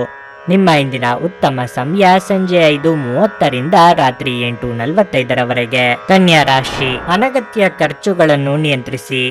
ನಿಮ್ಮ ಇಂದಿನ ಉತ್ತಮ ಸಮಯ ಸಂಜೆ 5:30ರಿಂದ ರಾತ್ರಿ 8:45ರವರೆಗೆ. ಕನ್ಯಾ ರಾಶಿ, ಅನಗತ್ಯ ಖರ್ಚುಗಳನ್ನು ನಿಯಂತ್ರಿಸಿ.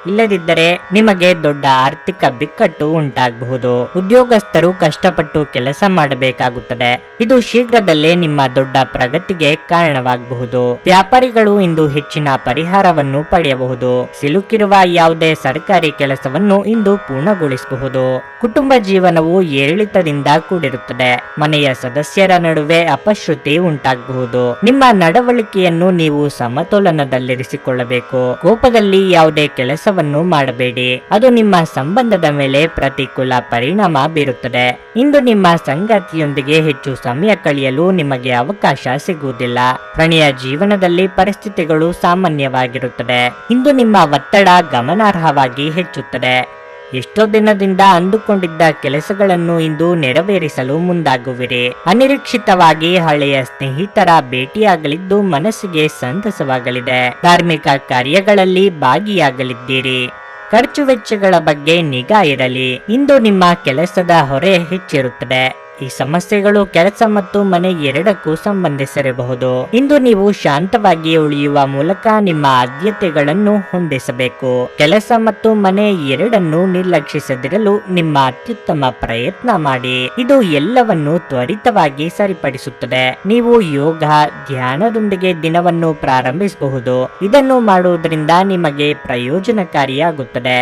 ಇಲ್ಲದಿದ್ದರೆ ನಿಮಗೆ ದೊಡ್ಡ ಆರ್ಥಿಕ ಬಿಕ್ಕಟ್ಟು ಉಂಟಾಗಬಹುದು. ಉದ್ಯೋಗಸ್ಥರು ಕಷ್ಟಪಟ್ಟು ಕೆಲಸ ಮಾಡಬೇಕಾಗುತ್ತದೆ. ಇದು ಶೀಘ್ರದಲ್ಲೇ ನಿಮ್ಮ ದೊಡ್ಡ ಪ್ರಗತಿಗೆ ಕಾರಣವಾಗಬಹುದು. ವ್ಯಾಪಾರಿಗಳು ಇಂದು ಹೆಚ್ಚಿನ ಪರಿಹಾರವನ್ನು ಪಡೆಯಬಹುದು. ಸಿಲುಕಿರುವ ಯಾವುದೇ ಸರ್ಕಾರಿ ಕೆಲಸವನ್ನು ಇಂದು ಪೂರ್ಣಗೊಳಿಸಬಹುದು. ಕುಟುಂಬ ಜೀವನವು ಏರಿಳಿತದಿಂದ ಕೂಡಿರುತ್ತದೆ. ಮನೆಯ ಸದಸ್ಯರ ನಡುವೆ ಅಪಶ್ರುತಿ ಉಂಟಾಗಬಹುದು. ನಿಮ್ಮ ನಡವಳಿಕೆಯನ್ನು ನೀವು ಸಮತೋಲನದಲ್ಲಿರಿಸಿಕೊಳ್ಳಬೇಕು. ಕೋಪದಲ್ಲಿ ಯಾವುದೇ ಕೆಲಸವನ್ನು ಮಾಡಬೇಡಿ. ಅದು ನಿಮ್ಮ ಸಂಬಂಧದ ಮೇಲೆ ಪ್ರತಿಕೂಲ ಪರಿಣಾಮ ಬೀರುತ್ತದೆ. ಇಂದು ನಿಮ್ಮ ಸಂಗಾತಿಯೊಂದಿಗೆ ಹೆಚ್ಚು ಸಮಯ ಕಳೆಯಲು ನಿಮಗೆ ಅವಕಾಶ ಸಿಗುವುದಿಲ್ಲ. ಪ್ರಣಯ ಜೀವನದಲ್ಲಿ ಪರಿಸ್ಥಿತಿಗಳು ಸಾಮಾನ್ಯವಾಗಿರುತ್ತದೆ. ಇಂದು ನಿಮ್ಮ ಒತ್ತಡ ಗಮನಾರ್ಹವಾಗಿ ಹೆಚ್ಚುತ್ತದೆ. ಎಷ್ಟೋ ದಿನದಿಂದ ಅಂದುಕೊಂಡಿದ್ದ ಕೆಲಸಗಳನ್ನು ಇಂದು ನೆರವೇರಿಸಲು ಮುಂದಾಗುವಿರಿ. ಅನಿರೀಕ್ಷಿತವಾಗಿ ಹಳೆಯ ಸ್ನೇಹಿತರ ಭೇಟಿಯಾಗಲಿದ್ದು ಮನಸ್ಸಿಗೆ ಸಂತಸವಾಗಲಿದೆ. ಧಾರ್ಮಿಕ ಕಾರ್ಯಗಳಲ್ಲಿ ಭಾಗಿಯಾಗಲಿದ್ದೀರಿ. ಖರ್ಚು ವೆಚ್ಚಗಳ ಬಗ್ಗೆ ನಿಗಾ ಇರಲಿ. ಇಂದು ನಿಮ್ಮ ಕೆಲಸದ ಹೊರೆ ಹೆಚ್ಚಿರುತ್ತದೆ. ಈ ಸಮಸ್ಯೆಗಳು ಕೆಲಸ ಮತ್ತು ಮನೆ ಎರಡಕ್ಕೂ ಸಂಬಂಧಿಸಿರಬಹುದು. ಇಂದು ನೀವು ಶಾಂತವಾಗಿ ಉಳಿಯುವ ಮೂಲಕ ನಿಮ್ಮ ಆದ್ಯತೆಗಳನ್ನು ಹೊಂದಿಸಬೇಕು. ಕೆಲಸ ಮತ್ತು ಮನೆ ಎರಡನ್ನೂ ನಿರ್ಲಕ್ಷಿಸದಿರಲು ನಿಮ್ಮ ಅತ್ಯುತ್ತಮ ಪ್ರಯತ್ನ ಮಾಡಿ. ಇದು ಎಲ್ಲವನ್ನು ತ್ವರಿತವಾಗಿ ಸರಿಪಡಿಸುತ್ತದೆ. ನೀವು ಯೋಗ, ಧ್ಯಾನದೊಂದಿಗೆ ದಿನವನ್ನು ಪ್ರಾರಂಭಿಸಬಹುದು. ಇದನ್ನು ಮಾಡುವುದರಿಂದ ನಿಮಗೆ ಪ್ರಯೋಜನಕಾರಿಯಾಗುತ್ತದೆ.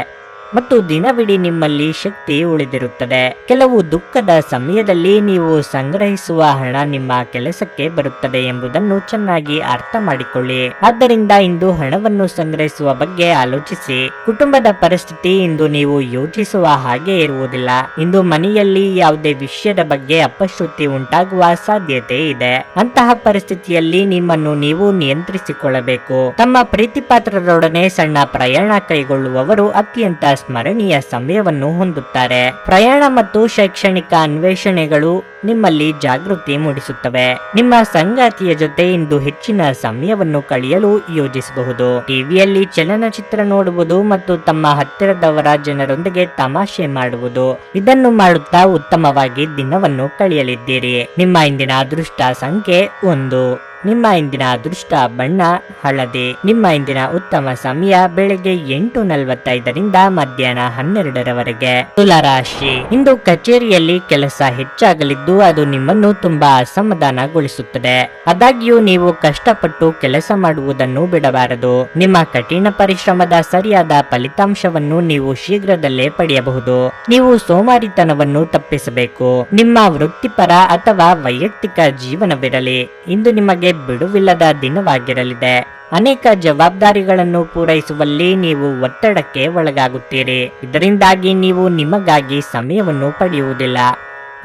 ಮತ್ತು ದಿನವಿಡೀ ನಿಮ್ಮಲ್ಲಿ ಶಕ್ತಿ ಉಳಿದಿರುತ್ತದೆ. ಕೆಲವು ದುಃಖದ ಸಮಯದಲ್ಲಿ ನೀವು ಸಂಗ್ರಹಿಸುವ ಹಣ ನಿಮ್ಮ ಕೆಲಸಕ್ಕೆ ಬರುತ್ತದೆ ಎಂಬುದನ್ನು ಚೆನ್ನಾಗಿ ಅರ್ಥ ಮಾಡಿಕೊಳ್ಳಿ. ಆದ್ದರಿಂದ ಇಂದು ಹಣವನ್ನು ಸಂಗ್ರಹಿಸುವ ಬಗ್ಗೆ ಆಲೋಚಿಸಿ. ಕುಟುಂಬದ ಪರಿಸ್ಥಿತಿ ಇಂದು ನೀವು ಯೋಚಿಸುವ ಹಾಗೆ ಇರುವುದಿಲ್ಲ. ಇಂದು ಮನೆಯಲ್ಲಿ ಯಾವುದೇ ವಿಷಯದ ಬಗ್ಗೆ ಅಪಶ್ರುತಿ ಉಂಟಾಗುವ ಸಾಧ್ಯತೆ ಇದೆ. ಅಂತಹ ಪರಿಸ್ಥಿತಿಯಲ್ಲಿ ನಿಮ್ಮನ್ನು ನೀವು ನಿಯಂತ್ರಿಸಿಕೊಳ್ಳಬೇಕು. ತಮ್ಮ ಪ್ರೀತಿಪಾತ್ರರೊಡನೆ ಸಣ್ಣ ಪ್ರಯಾಣ ಕೈಗೊಳ್ಳುವವರು ಅತ್ಯಂತ ಸ್ಮರಣೀಯ ಸಮಯವನ್ನು ಹೊಂದುತ್ತಾರೆ. ಪ್ರಯಾಣ ಮತ್ತು ಶೈಕ್ಷಣಿಕ ಅನ್ವೇಷಣೆಗಳು ನಿಮ್ಮಲ್ಲಿ ಜಾಗೃತಿ ಮೂಡಿಸುತ್ತವೆ. ನಿಮ್ಮ ಸಂಗಾತಿಯ ಜೊತೆ ಇಂದು ಹೆಚ್ಚಿನ ಸಮಯವನ್ನು ಕಳೆಯಲು ಯೋಜಿಸಬಹುದು. ಟಿವಿಯಲ್ಲಿ ಚಲನಚಿತ್ರ ನೋಡುವುದು ಮತ್ತು ತಮ್ಮ ಹತ್ತಿರದವರ ಜನರೊಂದಿಗೆ ತಮಾಷೆ ಮಾಡುವುದು, ಇದನ್ನು ಮಾಡುತ್ತಾ ಉತ್ತಮವಾಗಿ ದಿನವನ್ನು ಕಳೆಯಲಿದ್ದೀರಿ. ನಿಮ್ಮ ಇಂದಿನ ಅದೃಷ್ಟ ಸಂಖ್ಯೆ 1. ನಿಮ್ಮ ಇಂದಿನ ಅದೃಷ್ಟ ಬಣ್ಣ ಹಳದಿ. ನಿಮ್ಮ ಇಂದಿನ ಉತ್ತಮ ಸಮಯ ಬೆಳಗ್ಗೆ 8:45 ಮಧ್ಯಾಹ್ನ 12ರವರೆಗೆ. ತುಲಾ ರಾಶಿ. ಇಂದು ಕಚೇರಿಯಲ್ಲಿ ಕೆಲಸ ಹೆಚ್ಚಾಗಲಿದ್ದು ಅದು ನಿಮ್ಮನ್ನು ತುಂಬಾ ಅಸಮಾಧಾನಗೊಳಿಸುತ್ತದೆ. ಆದಾಗ್ಯೂ ನೀವು ಕಷ್ಟಪಟ್ಟು ಕೆಲಸ ಮಾಡುವುದನ್ನು ಬಿಡಬಾರದು. ನಿಮ್ಮ ಕಠಿಣ ಪರಿಶ್ರಮದ ಸರಿಯಾದ ಫಲಿತಾಂಶವನ್ನು ನೀವು ಶೀಘ್ರದಲ್ಲೇ ಪಡೆಯಬಹುದು. ನೀವು ಸೋಮಾರಿತನವನ್ನು ತಪ್ಪಿಸಬೇಕು. ನಿಮ್ಮ ವೃತ್ತಿಪರ ಅಥವಾ ವೈಯಕ್ತಿಕ ಜೀವನವಿರಲಿ, ಇಂದು ನಿಮಗೆ ಬಿಡುವಿಲ್ಲದ ದಿನವಾಗಿರಲಿದೆ. ಅನೇಕ ಜವಾಬ್ದಾರಿಗಳನ್ನು ಪೂರೈಸುವಲ್ಲಿ ನೀವು ಒತ್ತಡಕ್ಕೆ ಒಳಗಾಗುತ್ತೀರಿ. ಇದರಿಂದಾಗಿ ನೀವು ನಿಮಗಾಗಿ ಸಮಯವನ್ನು ಪಡೆಯುವುದಿಲ್ಲ.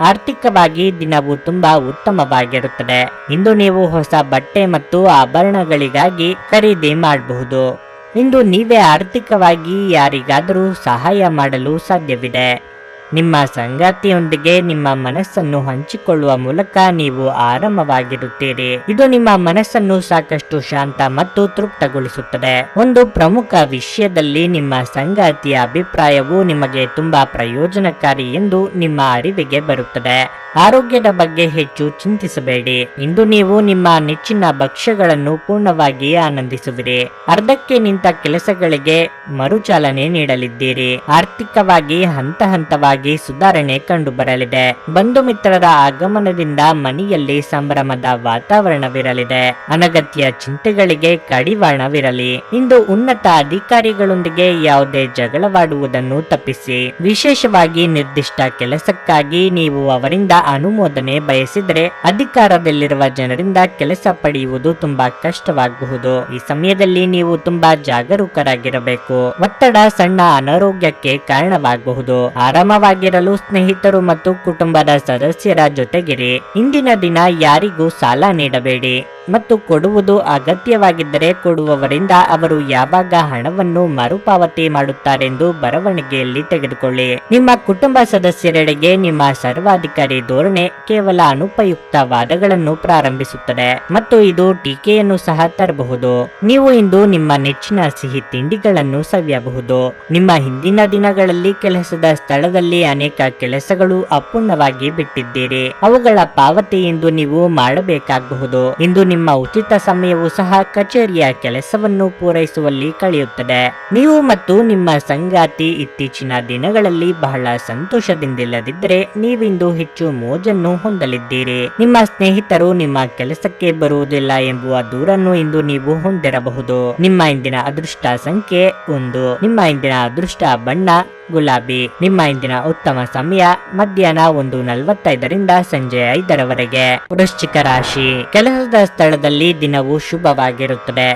ಆರ್ಥಿಕವಾಗಿ ದಿನವು ತುಂಬಾ ಉತ್ತಮವಾಗಿರುತ್ತದೆ. ಇಂದು ನೀವು ಹೊಸ ಬಟ್ಟೆ ಮತ್ತು ಆಭರಣಗಳಿಗಾಗಿ ಖರೀದಿ ಮಾಡಬಹುದು. ಇಂದು ನೀವೇ ಆರ್ಥಿಕವಾಗಿ ಯಾರಿಗಾದರೂ ಸಹಾಯ ಮಾಡಲು ಸಾಧ್ಯವಿದೆ. ನಿಮ್ಮ ಸಂಗಾತಿಯೊಂದಿಗೆ ನಿಮ್ಮ ಮನಸ್ಸನ್ನು ಹಂಚಿಕೊಳ್ಳುವ ಮೂಲಕ ನೀವು ಆರಾಮವಾಗಿರುತ್ತೀರಿ. ಇದು ನಿಮ್ಮ ಮನಸ್ಸನ್ನು ಸಾಕಷ್ಟು ಶಾಂತ ಮತ್ತು ತೃಪ್ತಗೊಳಿಸುತ್ತದೆ. ಒಂದು ಪ್ರಮುಖ ವಿಷಯದಲ್ಲಿ ನಿಮ್ಮ ಸಂಗಾತಿಯ ಅಭಿಪ್ರಾಯವು ನಿಮಗೆ ತುಂಬಾ ಪ್ರಯೋಜನಕಾರಿ ಎಂದು ನಿಮ್ಮ ಅರಿವಿಗೆ ಬರುತ್ತದೆ. ಆರೋಗ್ಯದ ಬಗ್ಗೆ ಹೆಚ್ಚು ಚಿಂತಿಸಬೇಡಿ. ಇಂದು ನೀವು ನಿಮ್ಮ ನೆಚ್ಚಿನ ಭಕ್ಷ್ಯಗಳನ್ನು ಪೂರ್ಣವಾಗಿ ಆನಂದಿಸುವಿರಿ. ಅರ್ಧಕ್ಕೆ ನಿಂತ ಕೆಲಸಗಳಿಗೆ ಮರುಚಾಲನೆ ನೀಡಲಿದ್ದೀರಿ. ಆರ್ಥಿಕವಾಗಿ ಹಂತ ಹಂತವಾಗಿ ಸುಧಾರಣೆ ಕಂಡುಬರಲಿದೆ. ಬಂಧು ಮಿತ್ರರ ಆಗಮನದಿಂದ ಮನೆಯಲ್ಲಿ ಸಂಭ್ರಮದ ವಾತಾವರಣವಿರಲಿದೆ. ಅನಗತ್ಯ ಚಿಂತೆಗಳಿಗೆ ಕಡಿವಾಣವಿರಲಿ. ಇಂದು ಉನ್ನತ ಅಧಿಕಾರಿಗಳೊಂದಿಗೆ ಯಾವುದೇ ಜಗಳವಾಡುವುದನ್ನು ತಪ್ಪಿಸಿ. ವಿಶೇಷವಾಗಿ ನಿರ್ದಿಷ್ಟ ಕೆಲಸಕ್ಕಾಗಿ ನೀವು ಅವರಿಂದ ಅನುಮೋದನೆ ಬಯಸಿದರೆ ಅಧಿಕಾರದಲ್ಲಿರುವ ಜನರಿಂದ ಕೆಲಸ ಪಡೆಯುವುದು ತುಂಬಾ ಕಷ್ಟವಾಗಬಹುದು. ಈ ಸಮಯದಲ್ಲಿ ನೀವು ತುಂಬಾ ಜಾಗರೂಕರಾಗಿರಬೇಕು. ಒತ್ತಡ ಸಣ್ಣ ಅನಾರೋಗ್ಯಕ್ಕೆ ಕಾರಣವಾಗಬಹುದು. ಆರಾಮವಾಗಿರಲು ಸ್ನೇಹಿತರು ಮತ್ತು ಕುಟುಂಬದ ಸದಸ್ಯರ ಜೊತೆಗಿರಿ. ಇಂದಿನ ದಿನ ಯಾರಿಗೂ ಸಾಲ ನೀಡಬೇಡಿ ಮತ್ತು ಕೊಡುವುದು ಅಗತ್ಯವಾಗಿದ್ದರೆ ಕೊಡುವವರಿಂದ ಅವರು ಯಾವಾಗ ಹಣವನ್ನು ಮರುಪಾವತಿ ಮಾಡುತ್ತಾರೆಂದು ಬರವಣಿಗೆಯಲ್ಲಿ ತೆಗೆದುಕೊಳ್ಳಿ. ನಿಮ್ಮ ಕುಟುಂಬ ಸದಸ್ಯರೆಡೆಗೆ ನಿಮ್ಮ ಸರ್ವಾಧಿಕಾರಿ ಧೋರಣೆ ಕೇವಲ ಅನುಪಯುಕ್ತ ವಾದಗಳನ್ನು ಪ್ರಾರಂಭಿಸುತ್ತದೆ ಮತ್ತು ಇದು ಟೀಕೆಯನ್ನು ಸಹ ತರಬಹುದು. ನೀವು ಇಂದು ನಿಮ್ಮ ನೆಚ್ಚಿನ ಸಿಹಿ ತಿಂಡಿಗಳನ್ನು ಸವಿಯಬಹುದು. ನಿಮ್ಮ ಹಿಂದಿನ ದಿನಗಳಲ್ಲಿ ಕೆಲಸದ ಸ್ಥಳದಲ್ಲಿ ಅನೇಕ ಕೆಲಸಗಳು ಅಪೂರ್ಣವಾಗಿ ಬಿಟ್ಟಿದ್ದೀರಿ. ಅವುಗಳ ಪಾವತಿ ಇಂದು ನೀವು ಮಾಡಬೇಕಾಗಬಹುದು. ಇಂದು ನಿಮ್ಮ ಉಚಿತ ಸಮಯವು ಸಹ ಕಚೇರಿಯ ಕೆಲಸವನ್ನು ಪೂರೈಸುವಲ್ಲಿ ಕಳೆಯುತ್ತದೆ. ನೀವು ಮತ್ತು ನಿಮ್ಮ ಸಂಗಾತಿ ಇತ್ತೀಚಿನ ದಿನಗಳಲ್ಲಿ ಬಹಳ ಸಂತೋಷದಿಂದಿಲ್ಲದಿದ್ದರೆ ನೀವಿಂದು ಹೆಚ್ಚು ಮೋಜನ್ನು ಹೊಂದಲಿದ್ದೀರಿ. ನಿಮ್ಮ ಸ್ನೇಹಿತರು ನಿಮ್ಮ ಕೆಲಸಕ್ಕೆ ಬರುವುದಿಲ್ಲ ಎಂಬುವ ದೂರನ್ನು ಇಂದು ನೀವು ಹೊಂದಿರಬಹುದು. ನಿಮ್ಮ ಇಂದಿನ ಅದೃಷ್ಟ ಸಂಖ್ಯೆ 1. ನಿಮ್ಮ ಇಂದಿನ ಅದೃಷ್ಟ ಬಣ್ಣ ಗುಲಾಬಿ. ನಿಮ್ಮ ಇಂದಿನ ಉತ್ತಮ ಸಮಯ ಮಧ್ಯಾಹ್ನ 1:45 ಸಂಜೆ 5ರವರೆಗೆ. ವೃಶ್ಚಿಕ ರಾಶಿ. ಕೆಲಸದ ಸ್ಥಳದಲ್ಲಿ ದಿನವು ಶುಭವಾಗಿರುತ್ತದೆ.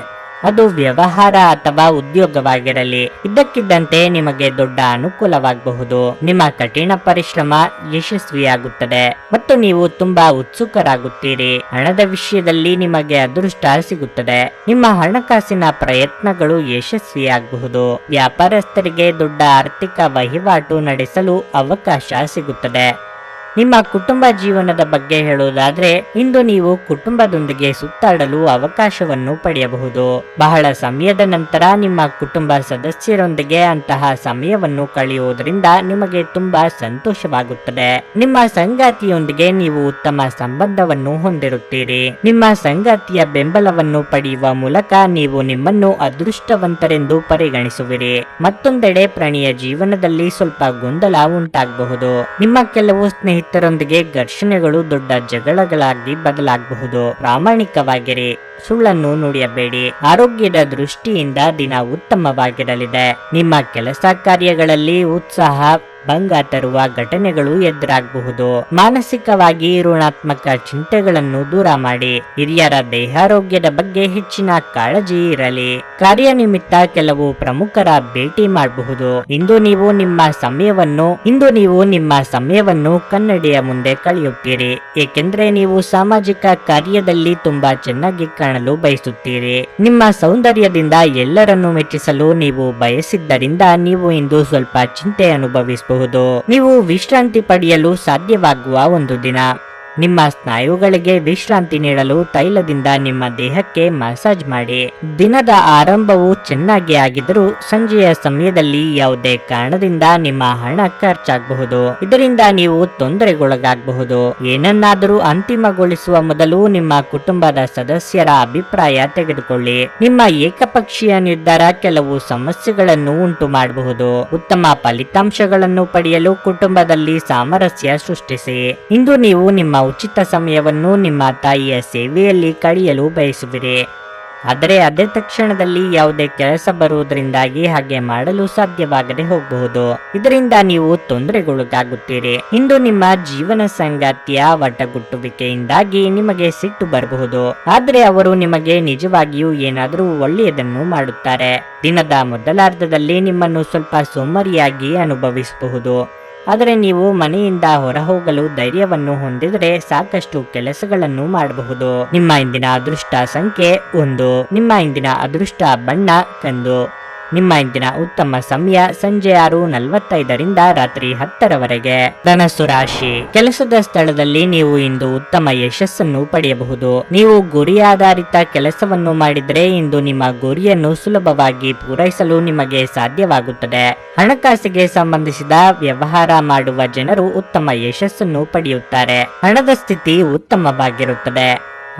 ಅದು ವ್ಯವಹಾರ ಅಥವಾ ಉದ್ಯೋಗವಾಗಿರಲಿ. ಇದ್ದಕ್ಕಿದ್ದಂತೆ ನಿಮಗೆ ದೊಡ್ಡ ಅನುಕೂಲವಾಗಬಹುದು. ನಿಮ್ಮ ಕಠಿಣ ಪರಿಶ್ರಮ ಯಶಸ್ವಿಯಾಗುತ್ತದೆ ಮತ್ತು ನೀವು ತುಂಬಾ ಉತ್ಸುಕರಾಗುತ್ತೀರಿ. ಹಣದ ವಿಷಯದಲ್ಲಿ ನಿಮಗೆ ಅದೃಷ್ಟ ಸಿಗುತ್ತದೆ. ನಿಮ್ಮ ಹಣಕಾಸಿನ ಪ್ರಯತ್ನಗಳು ಯಶಸ್ವಿಯಾಗಬಹುದು. ವ್ಯಾಪಾರಸ್ಥರಿಗೆ ದೊಡ್ಡ ಆರ್ಥಿಕ ವಹಿವಾಟು ನಡೆಸಲು ಅವಕಾಶ ಸಿಗುತ್ತದೆ. ನಿಮ್ಮ ಕುಟುಂಬ ಜೀವನದ ಬಗ್ಗೆ ಹೇಳುವುದಾದ್ರೆ ಇಂದು ನೀವು ಕುಟುಂಬದೊಂದಿಗೆ ಸುತ್ತಾಡಲು ಅವಕಾಶವನ್ನು ಪಡೆಯಬಹುದು. ಬಹಳ ಸಮಯದ ನಂತರ ನಿಮ್ಮ ಕುಟುಂಬ ಸದಸ್ಯರೊಂದಿಗೆ ಅಂತಹ ಸಮಯವನ್ನು ಕಳೆಯುವುದರಿಂದ ನಿಮಗೆ ತುಂಬಾ ಸಂತೋಷವಾಗುತ್ತದೆ. ನಿಮ್ಮ ಸಂಗಾತಿಯೊಂದಿಗೆ ನೀವು ಉತ್ತಮ ಸಂಬಂಧವನ್ನು ಹೊಂದಿರುತ್ತೀರಿ. ನಿಮ್ಮ ಸಂಗಾತಿಯ ಬೆಂಬಲವನ್ನು ಪಡೆಯುವ ಮೂಲಕ ನೀವು ನಿಮ್ಮನ್ನು ಅದೃಷ್ಟವಂತರೆಂದು ಪರಿಗಣಿಸುವಿರಿ. ಮತ್ತೊಂದೆಡೆ ಪ್ರಣಯ ಜೀವನದಲ್ಲಿ ಸ್ವಲ್ಪ ಗೊಂದಲ ಉಂಟಾಗಬಹುದು. ನಿಮ್ಮ ಕೆಲವು ಸ್ನೇಹಿತರು ಸ್ನೇಹಿತರೊಂದಿಗೆ ಘರ್ಷಣೆಗಳು ದೊಡ್ಡ ಜಗಳಗಳಾಗಿ ಬದಲಾಗಬಹುದು. ಪ್ರಾಮಾಣಿಕವಾಗಿರಿ, ಸುಳ್ಳನ್ನು ನುಡಿಯಬೇಡಿ. ಆರೋಗ್ಯದ ದೃಷ್ಟಿಯಿಂದ ದಿನ ಉತ್ತಮವಾಗಿರಲಿದೆ. ನಿಮ್ಮ ಕೆಲಸ ಕಾರ್ಯಗಳಲ್ಲಿ ಉತ್ಸಾಹ ಭಂಗ ತರುವ ಘಟನೆಗಳು ಎದುರಾಗಬಹುದು. ಮಾನಸಿಕವಾಗಿ ಋಣಾತ್ಮಕ ಚಿಂತೆಗಳನ್ನು ದೂರ ಮಾಡಿ. ಹಿರಿಯರ ದೇಹಾರೋಗ್ಯದ ಬಗ್ಗೆ ಹೆಚ್ಚಿನ ಕಾಳಜಿ ಇರಲಿ. ಕಾರ್ಯನಿಮಿತ್ತ ಕೆಲವು ಪ್ರಮುಖರ ಭೇಟಿ ಮಾಡಬಹುದು. ಇಂದು ನೀವು ನಿಮ್ಮ ಸಮಯವನ್ನು ಕನ್ನಡಿಯ ಮುಂದೆ ಕಳೆಯುತ್ತೀರಿ, ಏಕೆಂದ್ರೆ ನೀವು ಸಾಮಾಜಿಕ ಕಾರ್ಯದಲ್ಲಿ ತುಂಬಾ ಚೆನ್ನಾಗಿ ಕಾಣಲು ಬಯಸುತ್ತೀರಿ. ನಿಮ್ಮ ಸೌಂದರ್ಯದಿಂದ ಎಲ್ಲರನ್ನು ಮೆಚ್ಚಿಸಲು ನೀವು ಬಯಸಿದ್ದರಿಂದ ನೀವು ಇಂದು ಸ್ವಲ್ಪ ಚಿಂತೆ ಅನುಭವಿಸಬಹುದು. ನೀವು ವಿಶ್ರಾಂತಿ ಪಡೆಯಲು ಸಾಧ್ಯವಾಗುವ ಒಂದು ದಿನ. ನಿಮ್ಮ ಸ್ನಾಯುಗಳಿಗೆ ವಿಶ್ರಾಂತಿ ನೀಡಲು ತೈಲದಿಂದ ನಿಮ್ಮ ದೇಹಕ್ಕೆ ಮಸಾಜ್ ಮಾಡಿ. ದಿನದ ಆರಂಭವು ಚೆನ್ನಾಗಿ ಆಗಿದ್ದರೂ ಸಂಜೆಯ ಸಮಯದಲ್ಲಿ ಯಾವುದೇ ಕಾರಣದಿಂದ ನಿಮ್ಮ ಹಣ ಖರ್ಚಾಗಬಹುದು. ಇದರಿಂದ ನೀವು ತೊಂದರೆಗೊಳಗಾಗಬಹುದು. ಏನನ್ನಾದರೂ ಅಂತಿಮಗೊಳಿಸುವ ಮೊದಲು ನಿಮ್ಮ ಕುಟುಂಬದ ಸದಸ್ಯರ ಅಭಿಪ್ರಾಯ ತೆಗೆದುಕೊಳ್ಳಿ. ನಿಮ್ಮ ಏಕಪಕ್ಷೀಯ ನಿರ್ಧಾರ ಕೆಲವು ಸಮಸ್ಯೆಗಳನ್ನು ಉಂಟು ಮಾಡಬಹುದು. ಉತ್ತಮ ಫಲಿತಾಂಶಗಳನ್ನು ಪಡೆಯಲು ಕುಟುಂಬದಲ್ಲಿ ಸಾಮರಸ್ಯ ಸೃಷ್ಟಿಸಿ. ಇಂದು ನೀವು ನಿಮ್ಮ ಉಚಿತ ಸಮಯವನ್ನು ನಿಮ್ಮ ತಾಯಿಯ ಸೇವೆಯಲ್ಲಿ ಕಳೆಯಲು ಬಯಸುವಿರಿ, ಆದರೆ ಅದೇ ತಕ್ಷಣದಲ್ಲಿ ಯಾವುದೇ ಕೆಲಸ ಬರುವುದರಿಂದಾಗಿ ಹಾಗೆ ಮಾಡಲು ಸಾಧ್ಯವಾಗದೆ ಹೋಗಬಹುದು. ಇದರಿಂದ ನೀವು ತೊಂದರೆಗೊಳಗಾಗುತ್ತೀರಿ. ಇಂದು ನಿಮ್ಮ ಜೀವನ ಸಂಗಾತಿಯ ವಟಗುಟ್ಟುವಿಕೆಯಿಂದಾಗಿ ನಿಮಗೆ ಸಿಟ್ಟು ಬರಬಹುದು, ಆದರೆ ಅವರು ನಿಮಗೆ ನಿಜವಾಗಿಯೂ ಏನಾದರೂ ಒಳ್ಳೆಯದನ್ನು ಮಾಡುತ್ತಾರೆ. ದಿನದ ಮೊದಲಾರ್ಧದಲ್ಲಿ ನಿಮ್ಮನ್ನು ಸ್ವಲ್ಪ ಸೋಮಾರಿಯಾಗಿ ಅನುಭವಿಸಬಹುದು, ಆದರೆ ನೀವು ಮನೆಯಿಂದ ಹೊರಹೋಗಲು ಧೈರ್ಯವನ್ನು ಹೊಂದಿದರೆ ಸಾಕಷ್ಟು ಕೆಲಸಗಳನ್ನು ಮಾಡಬಹುದು. ನಿಮ್ಮ ಇಂದಿನ ಅದೃಷ್ಟ ಸಂಖ್ಯೆ 1. ನಿಮ್ಮ ಇಂದಿನ ಅದೃಷ್ಟ ಬಣ್ಣ ಕಂದು. ನಿಮ್ಮ ಇಂದಿನ ಉತ್ತಮ ಸಮಯ ಸಂಜೆ 6:45 ರಾತ್ರಿ 10 ಧನಸ್ಸು ರಾಶಿ. ಕೆಲಸದ ಸ್ಥಳದಲ್ಲಿ ನೀವು ಇಂದು ಉತ್ತಮ ಯಶಸ್ಸನ್ನು ಪಡೆಯಬಹುದು. ನೀವು ಗುರಿ ಆಧಾರಿತ ಕೆಲಸವನ್ನು ಮಾಡಿದರೆ ಇಂದು ನಿಮ್ಮ ಗುರಿಯನ್ನು ಸುಲಭವಾಗಿ ಪೂರೈಸಲು ನಿಮಗೆ ಸಾಧ್ಯವಾಗುತ್ತದೆ. ಹಣಕಾಸಿಗೆ ಸಂಬಂಧಿಸಿದ ವ್ಯವಹಾರ ಮಾಡುವ ಜನರು ಉತ್ತಮ ಯಶಸ್ಸನ್ನು ಪಡೆಯುತ್ತಾರೆ. ಹಣದ ಸ್ಥಿತಿ ಉತ್ತಮವಾಗಿರುತ್ತದೆ.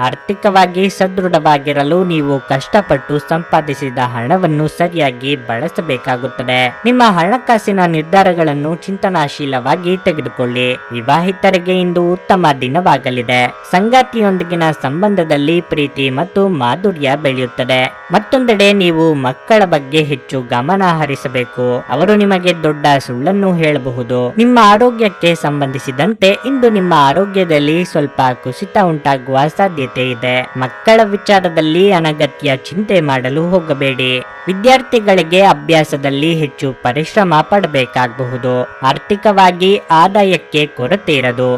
ಆರ್ಥಿಕವಾಗಿ ಸದೃಢವಾಗಿರಲು ನೀವು ಕಷ್ಟಪಟ್ಟು ಸಂಪಾದಿಸಿದ ಹಣವನ್ನು ಸರಿಯಾಗಿ ಬಳಸಬೇಕಾಗುತ್ತದೆ. ನಿಮ್ಮ ಹಣಕಾಸಿನ ನಿರ್ಧಾರಗಳನ್ನು ಚಿಂತನಾಶೀಲವಾಗಿ ತೆಗೆದುಕೊಳ್ಳಿ. ವಿವಾಹಿತರಿಗೆ ಇಂದು ಉತ್ತಮ ದಿನವಾಗಲಿದೆ. ಸಂಗಾತಿಯೊಂದಿಗಿನ ಸಂಬಂಧದಲ್ಲಿ ಪ್ರೀತಿ ಮತ್ತು ಮಾಧುರ್ಯ ಬೆಳೆಯುತ್ತದೆ. ಮತ್ತೊಂದೆಡೆ ನೀವು ಮಕ್ಕಳ ಬಗ್ಗೆ ಹೆಚ್ಚು ಗಮನ ಹರಿಸಬೇಕು. ಅವರು ನಿಮಗೆ ದೊಡ್ಡ ಸುಳ್ಳನ್ನು ಹೇಳಬಹುದು. ನಿಮ್ಮ ಆರೋಗ್ಯಕ್ಕೆ ಸಂಬಂಧಿಸಿದಂತೆ ಇಂದು ನಿಮ್ಮ ಆರೋಗ್ಯದಲ್ಲಿ ಸ್ವಲ್ಪ ಕುಸಿತ ಉಂಟಾಗುವ ಸಾಧ್ಯತೆ ಇದೆ. ಮಕ್ಕಳ ವಿಚಾರದಲ್ಲಿ ಅನಗತ್ಯ ಚಿಂತೆ ಮಾಡಲು ಹೋಗಬೇಡಿ. ವಿದ್ಯಾರ್ಥಿಗಳಿಗೆ ಅಭ್ಯಾಸದಲ್ಲಿ ಹೆಚ್ಚು ಪರಿಶ್ರಮ ಪಡಬೇಕಾಗಬಹುದು. ಆರ್ಥಿಕವಾಗಿ ಆದಾಯಕ್ಕೆ ಕೊರತೆ ಇರದು.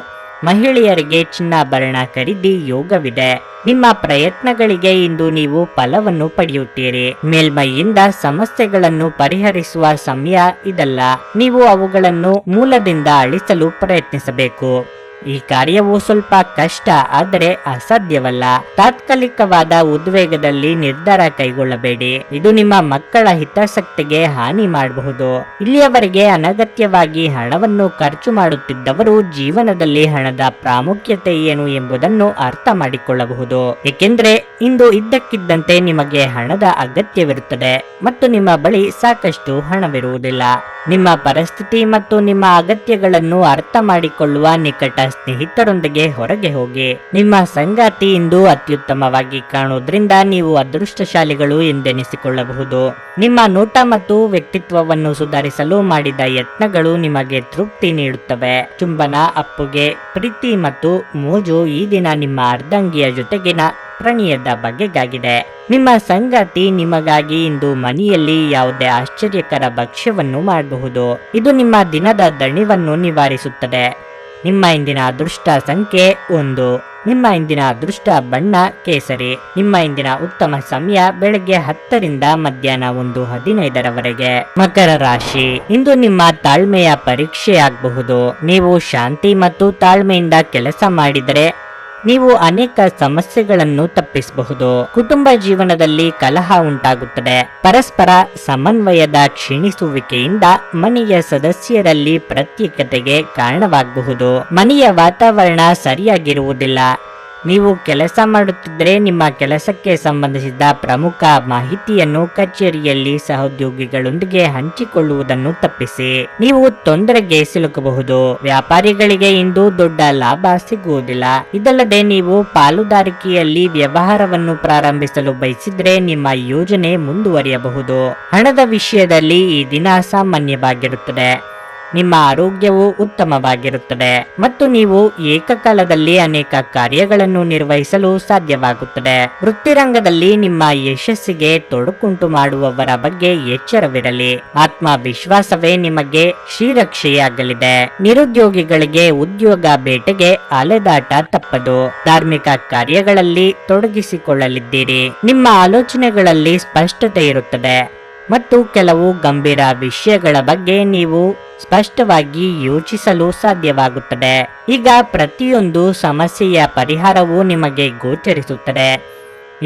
ಮಹಿಳೆಯರಿಗೆ ಚಿನ್ನಾಭರಣ ಖರೀದಿ ಯೋಗವಿದೆ. ನಿಮ್ಮ ಪ್ರಯತ್ನಗಳಿಗೆ ಇಂದು ನೀವು ಫಲವನ್ನು ಪಡೆಯುತ್ತೀರಿ. ಮೇಲ್ಮೈಯಿಂದ ಸಮಸ್ಯೆಗಳನ್ನು ಪರಿಹರಿಸುವ ಸಮಯ ಇದಲ್ಲ. ನೀವು ಅವುಗಳನ್ನು ಮೂಲದಿಂದ ಅಳಿಸಲು ಪ್ರಯತ್ನಿಸಬೇಕು. ಈ ಕಾರ್ಯವು ಸ್ವಲ್ಪ ಕಷ್ಟ, ಆದರೆ ಅಸಾಧ್ಯವಲ್ಲ. ತಾತ್ಕಾಲಿಕವಾದ ಉದ್ವೇಗದಲ್ಲಿ ನಿರ್ಧಾರ ಕೈಗೊಳ್ಳಬೇಡಿ. ಇದು ನಿಮ್ಮ ಮಕ್ಕಳ ಹಿತಾಸಕ್ತಿಗೆ ಹಾನಿ ಮಾಡಬಹುದು. ಇಲ್ಲಿಯವರೆಗೆ ಅನಗತ್ಯವಾಗಿ ಹಣವನ್ನು ಖರ್ಚು ಮಾಡುತ್ತಿದ್ದವರು ಜೀವನದಲ್ಲಿ ಹಣದ ಪ್ರಾಮುಖ್ಯತೆ ಏನು ಎಂಬುದನ್ನು ಅರ್ಥ ಮಾಡಿಕೊಳ್ಳಬಹುದು. ಏಕೆಂದರೆ ಇಂದು ಇದ್ದಕ್ಕಿದ್ದಂತೆ ನಿಮಗೆ ಹಣದ ಅಗತ್ಯವಿರುತ್ತದೆ ಮತ್ತು ನಿಮ್ಮ ಬಳಿ ಸಾಕಷ್ಟು ಹಣವಿರುವುದಿಲ್ಲ. ನಿಮ್ಮ ಪರಿಸ್ಥಿತಿ ಮತ್ತು ನಿಮ್ಮ ಅಗತ್ಯಗಳನ್ನು ಅರ್ಥ ಮಾಡಿಕೊಳ್ಳುವ ನಿಕಟ ಸ್ನೇಹಿತರೊಂದಿಗೆ ಹೊರಗೆ ಹೋಗಿ. ನಿಮ್ಮ ಸಂಗಾತಿ ಇಂದು ಅತ್ಯುತ್ತಮವಾಗಿ ಕಾಣುವುದರಿಂದ ನೀವು ಅದೃಷ್ಟಶಾಲಿಗಳು ಎಂದೆನಿಸಿಕೊಳ್ಳಬಹುದು. ನಿಮ್ಮ ನೋಟ ಮತ್ತು ವ್ಯಕ್ತಿತ್ವವನ್ನು ಸುಧಾರಿಸಲು ಮಾಡಿದ ಯತ್ನಗಳು ನಿಮಗೆ ತೃಪ್ತಿ ನೀಡುತ್ತವೆ. ಚುಂಬನ, ಅಪ್ಪುಗೆ, ಪ್ರೀತಿ ಮತ್ತು ಮೋಜು ಈ ದಿನ ನಿಮ್ಮ ಅರ್ಧಾಂಗಿಯ ಜೊತೆಗಿನ ಪ್ರಣಯದ ಬಗೆಗಾಗಿದೆ. ನಿಮ್ಮ ಸಂಗಾತಿ ನಿಮಗಾಗಿ ಇಂದು ಮನೆಯಲ್ಲಿ ಯಾವುದೇ ಆಶ್ಚರ್ಯಕರ ಭಕ್ಷ್ಯವನ್ನು ಮಾಡಬಹುದು. ಇದು ನಿಮ್ಮ ದಿನದ ದಣಿವನ್ನು ನಿವಾರಿಸುತ್ತದೆ. ನಿಮ್ಮ ಇಂದಿನ ಅದೃಷ್ಟ ಸಂಖ್ಯೆ 1. ನಿಮ್ಮ ಇಂದಿನ ಅದೃಷ್ಟ ಬಣ್ಣ ಕೇಸರಿ. ನಿಮ್ಮ ಇಂದಿನ ಉತ್ತಮ ಸಮಯ ಬೆಳಗ್ಗೆ 10 ಮಧ್ಯಾಹ್ನ 1:15 ಮಕರ ರಾಶಿ. ಇಂದು ನಿಮ್ಮ ತಾಳ್ಮೆಯ ಪರೀಕ್ಷೆಯಾಗಬಹುದು. ನೀವು ಶಾಂತಿ ಮತ್ತು ತಾಳ್ಮೆಯಿಂದ ಕೆಲಸ ಮಾಡಿದರೆ ನೀವು ಅನೇಕ ಸಮಸ್ಯೆಗಳನ್ನು ತಪ್ಪಿಸಬಹುದು. ಕುಟುಂಬ ಜೀವನದಲ್ಲಿ ಕಲಹ ಉಂಟಾಗುತ್ತದೆ. ಪರಸ್ಪರ ಸಮನ್ವಯದ ಕ್ಷೀಣಿಸುವಿಕೆಯಿಂದ ಮನೆಯ ಸದಸ್ಯರಲ್ಲಿ ಪ್ರತ್ಯೇಕತೆಗೆ ಕಾರಣವಾಗಬಹುದು. ಮನೆಯ ವಾತಾವರಣ ಸರಿಯಾಗಿರುವುದಿಲ್ಲ. ನೀವು ಕೆಲಸ ಮಾಡುತ್ತಿದ್ದರೆ ನಿಮ್ಮ ಕೆಲಸಕ್ಕೆ ಸಂಬಂಧಿಸಿದ ಪ್ರಮುಖ ಮಾಹಿತಿಯನ್ನು ಕಚೇರಿಯಲ್ಲಿ ಸಹೋದ್ಯೋಗಿಗಳೊಂದಿಗೆ ಹಂಚಿಕೊಳ್ಳುವುದನ್ನು ತಪ್ಪಿಸಿ. ನೀವು ತೊಂದರೆಗೆ ಸಿಲುಕಬಹುದು. ವ್ಯಾಪಾರಿಗಳಿಗೆ ಇಂದು ದೊಡ್ಡ ಲಾಭ ಸಿಗುವುದಿಲ್ಲ. ಇದಲ್ಲದೆ ನೀವು ಪಾಲುದಾರಿಕೆಯಲ್ಲಿ ವ್ಯವಹಾರವನ್ನು ಪ್ರಾರಂಭಿಸಲು ಬಯಸಿದ್ರೆ ನಿಮ್ಮ ಯೋಜನೆ ಮುಂದುವರಿಯಬಹುದು. ಹಣದ ವಿಷಯದಲ್ಲಿ ಈ ದಿನ ಸಾಮಾನ್ಯವಾಗಿರುತ್ತದೆ. ನಿಮ್ಮ ಆರೋಗ್ಯವು ಉತ್ತಮವಾಗಿರುತ್ತದೆ ಮತ್ತು ನೀವು ಏಕಕಾಲದಲ್ಲಿ ಅನೇಕ ಕಾರ್ಯಗಳನ್ನು ನಿರ್ವಹಿಸಲು ಸಾಧ್ಯವಾಗುತ್ತದೆ. ವೃತ್ತಿರಂಗದಲ್ಲಿ ನಿಮ್ಮ ಯಶಸ್ಸಿಗೆ ತೊಡಕುಂಟು ಮಾಡುವವರ ಬಗ್ಗೆ ಎಚ್ಚರವಿರಲಿ. ಆತ್ಮವಿಶ್ವಾಸವೇ ನಿಮಗೆ ಶ್ರೀರಕ್ಷೆಯಾಗಲಿದೆ. ನಿರುದ್ಯೋಗಿಗಳಿಗೆ ಉದ್ಯೋಗ ಬೇಟೆಗೆ ಅಲೆದಾಟ ತಪ್ಪದು. ಧಾರ್ಮಿಕ ಕಾರ್ಯಗಳಲ್ಲಿ ತೊಡಗಿಸಿಕೊಳ್ಳಲಿದ್ದೀರಿ. ನಿಮ್ಮ ಆಲೋಚನೆಗಳಲ್ಲಿ ಸ್ಪಷ್ಟತೆ ಇರುತ್ತದೆ ಮತ್ತು ಕೆಲವು ಗಂಭೀರ ವಿಷಯಗಳ ಬಗ್ಗೆ ನೀವು ಸ್ಪಷ್ಟವಾಗಿ ಯೋಚಿಸಲು ಸಾಧ್ಯವಾಗುತ್ತದೆ. ಈಗ ಪ್ರತಿಯೊಂದು ಸಮಸ್ಯೆಯ ಪರಿಹಾರವು ನಿಮಗೆ ಗೋಚರಿಸುತ್ತದೆ.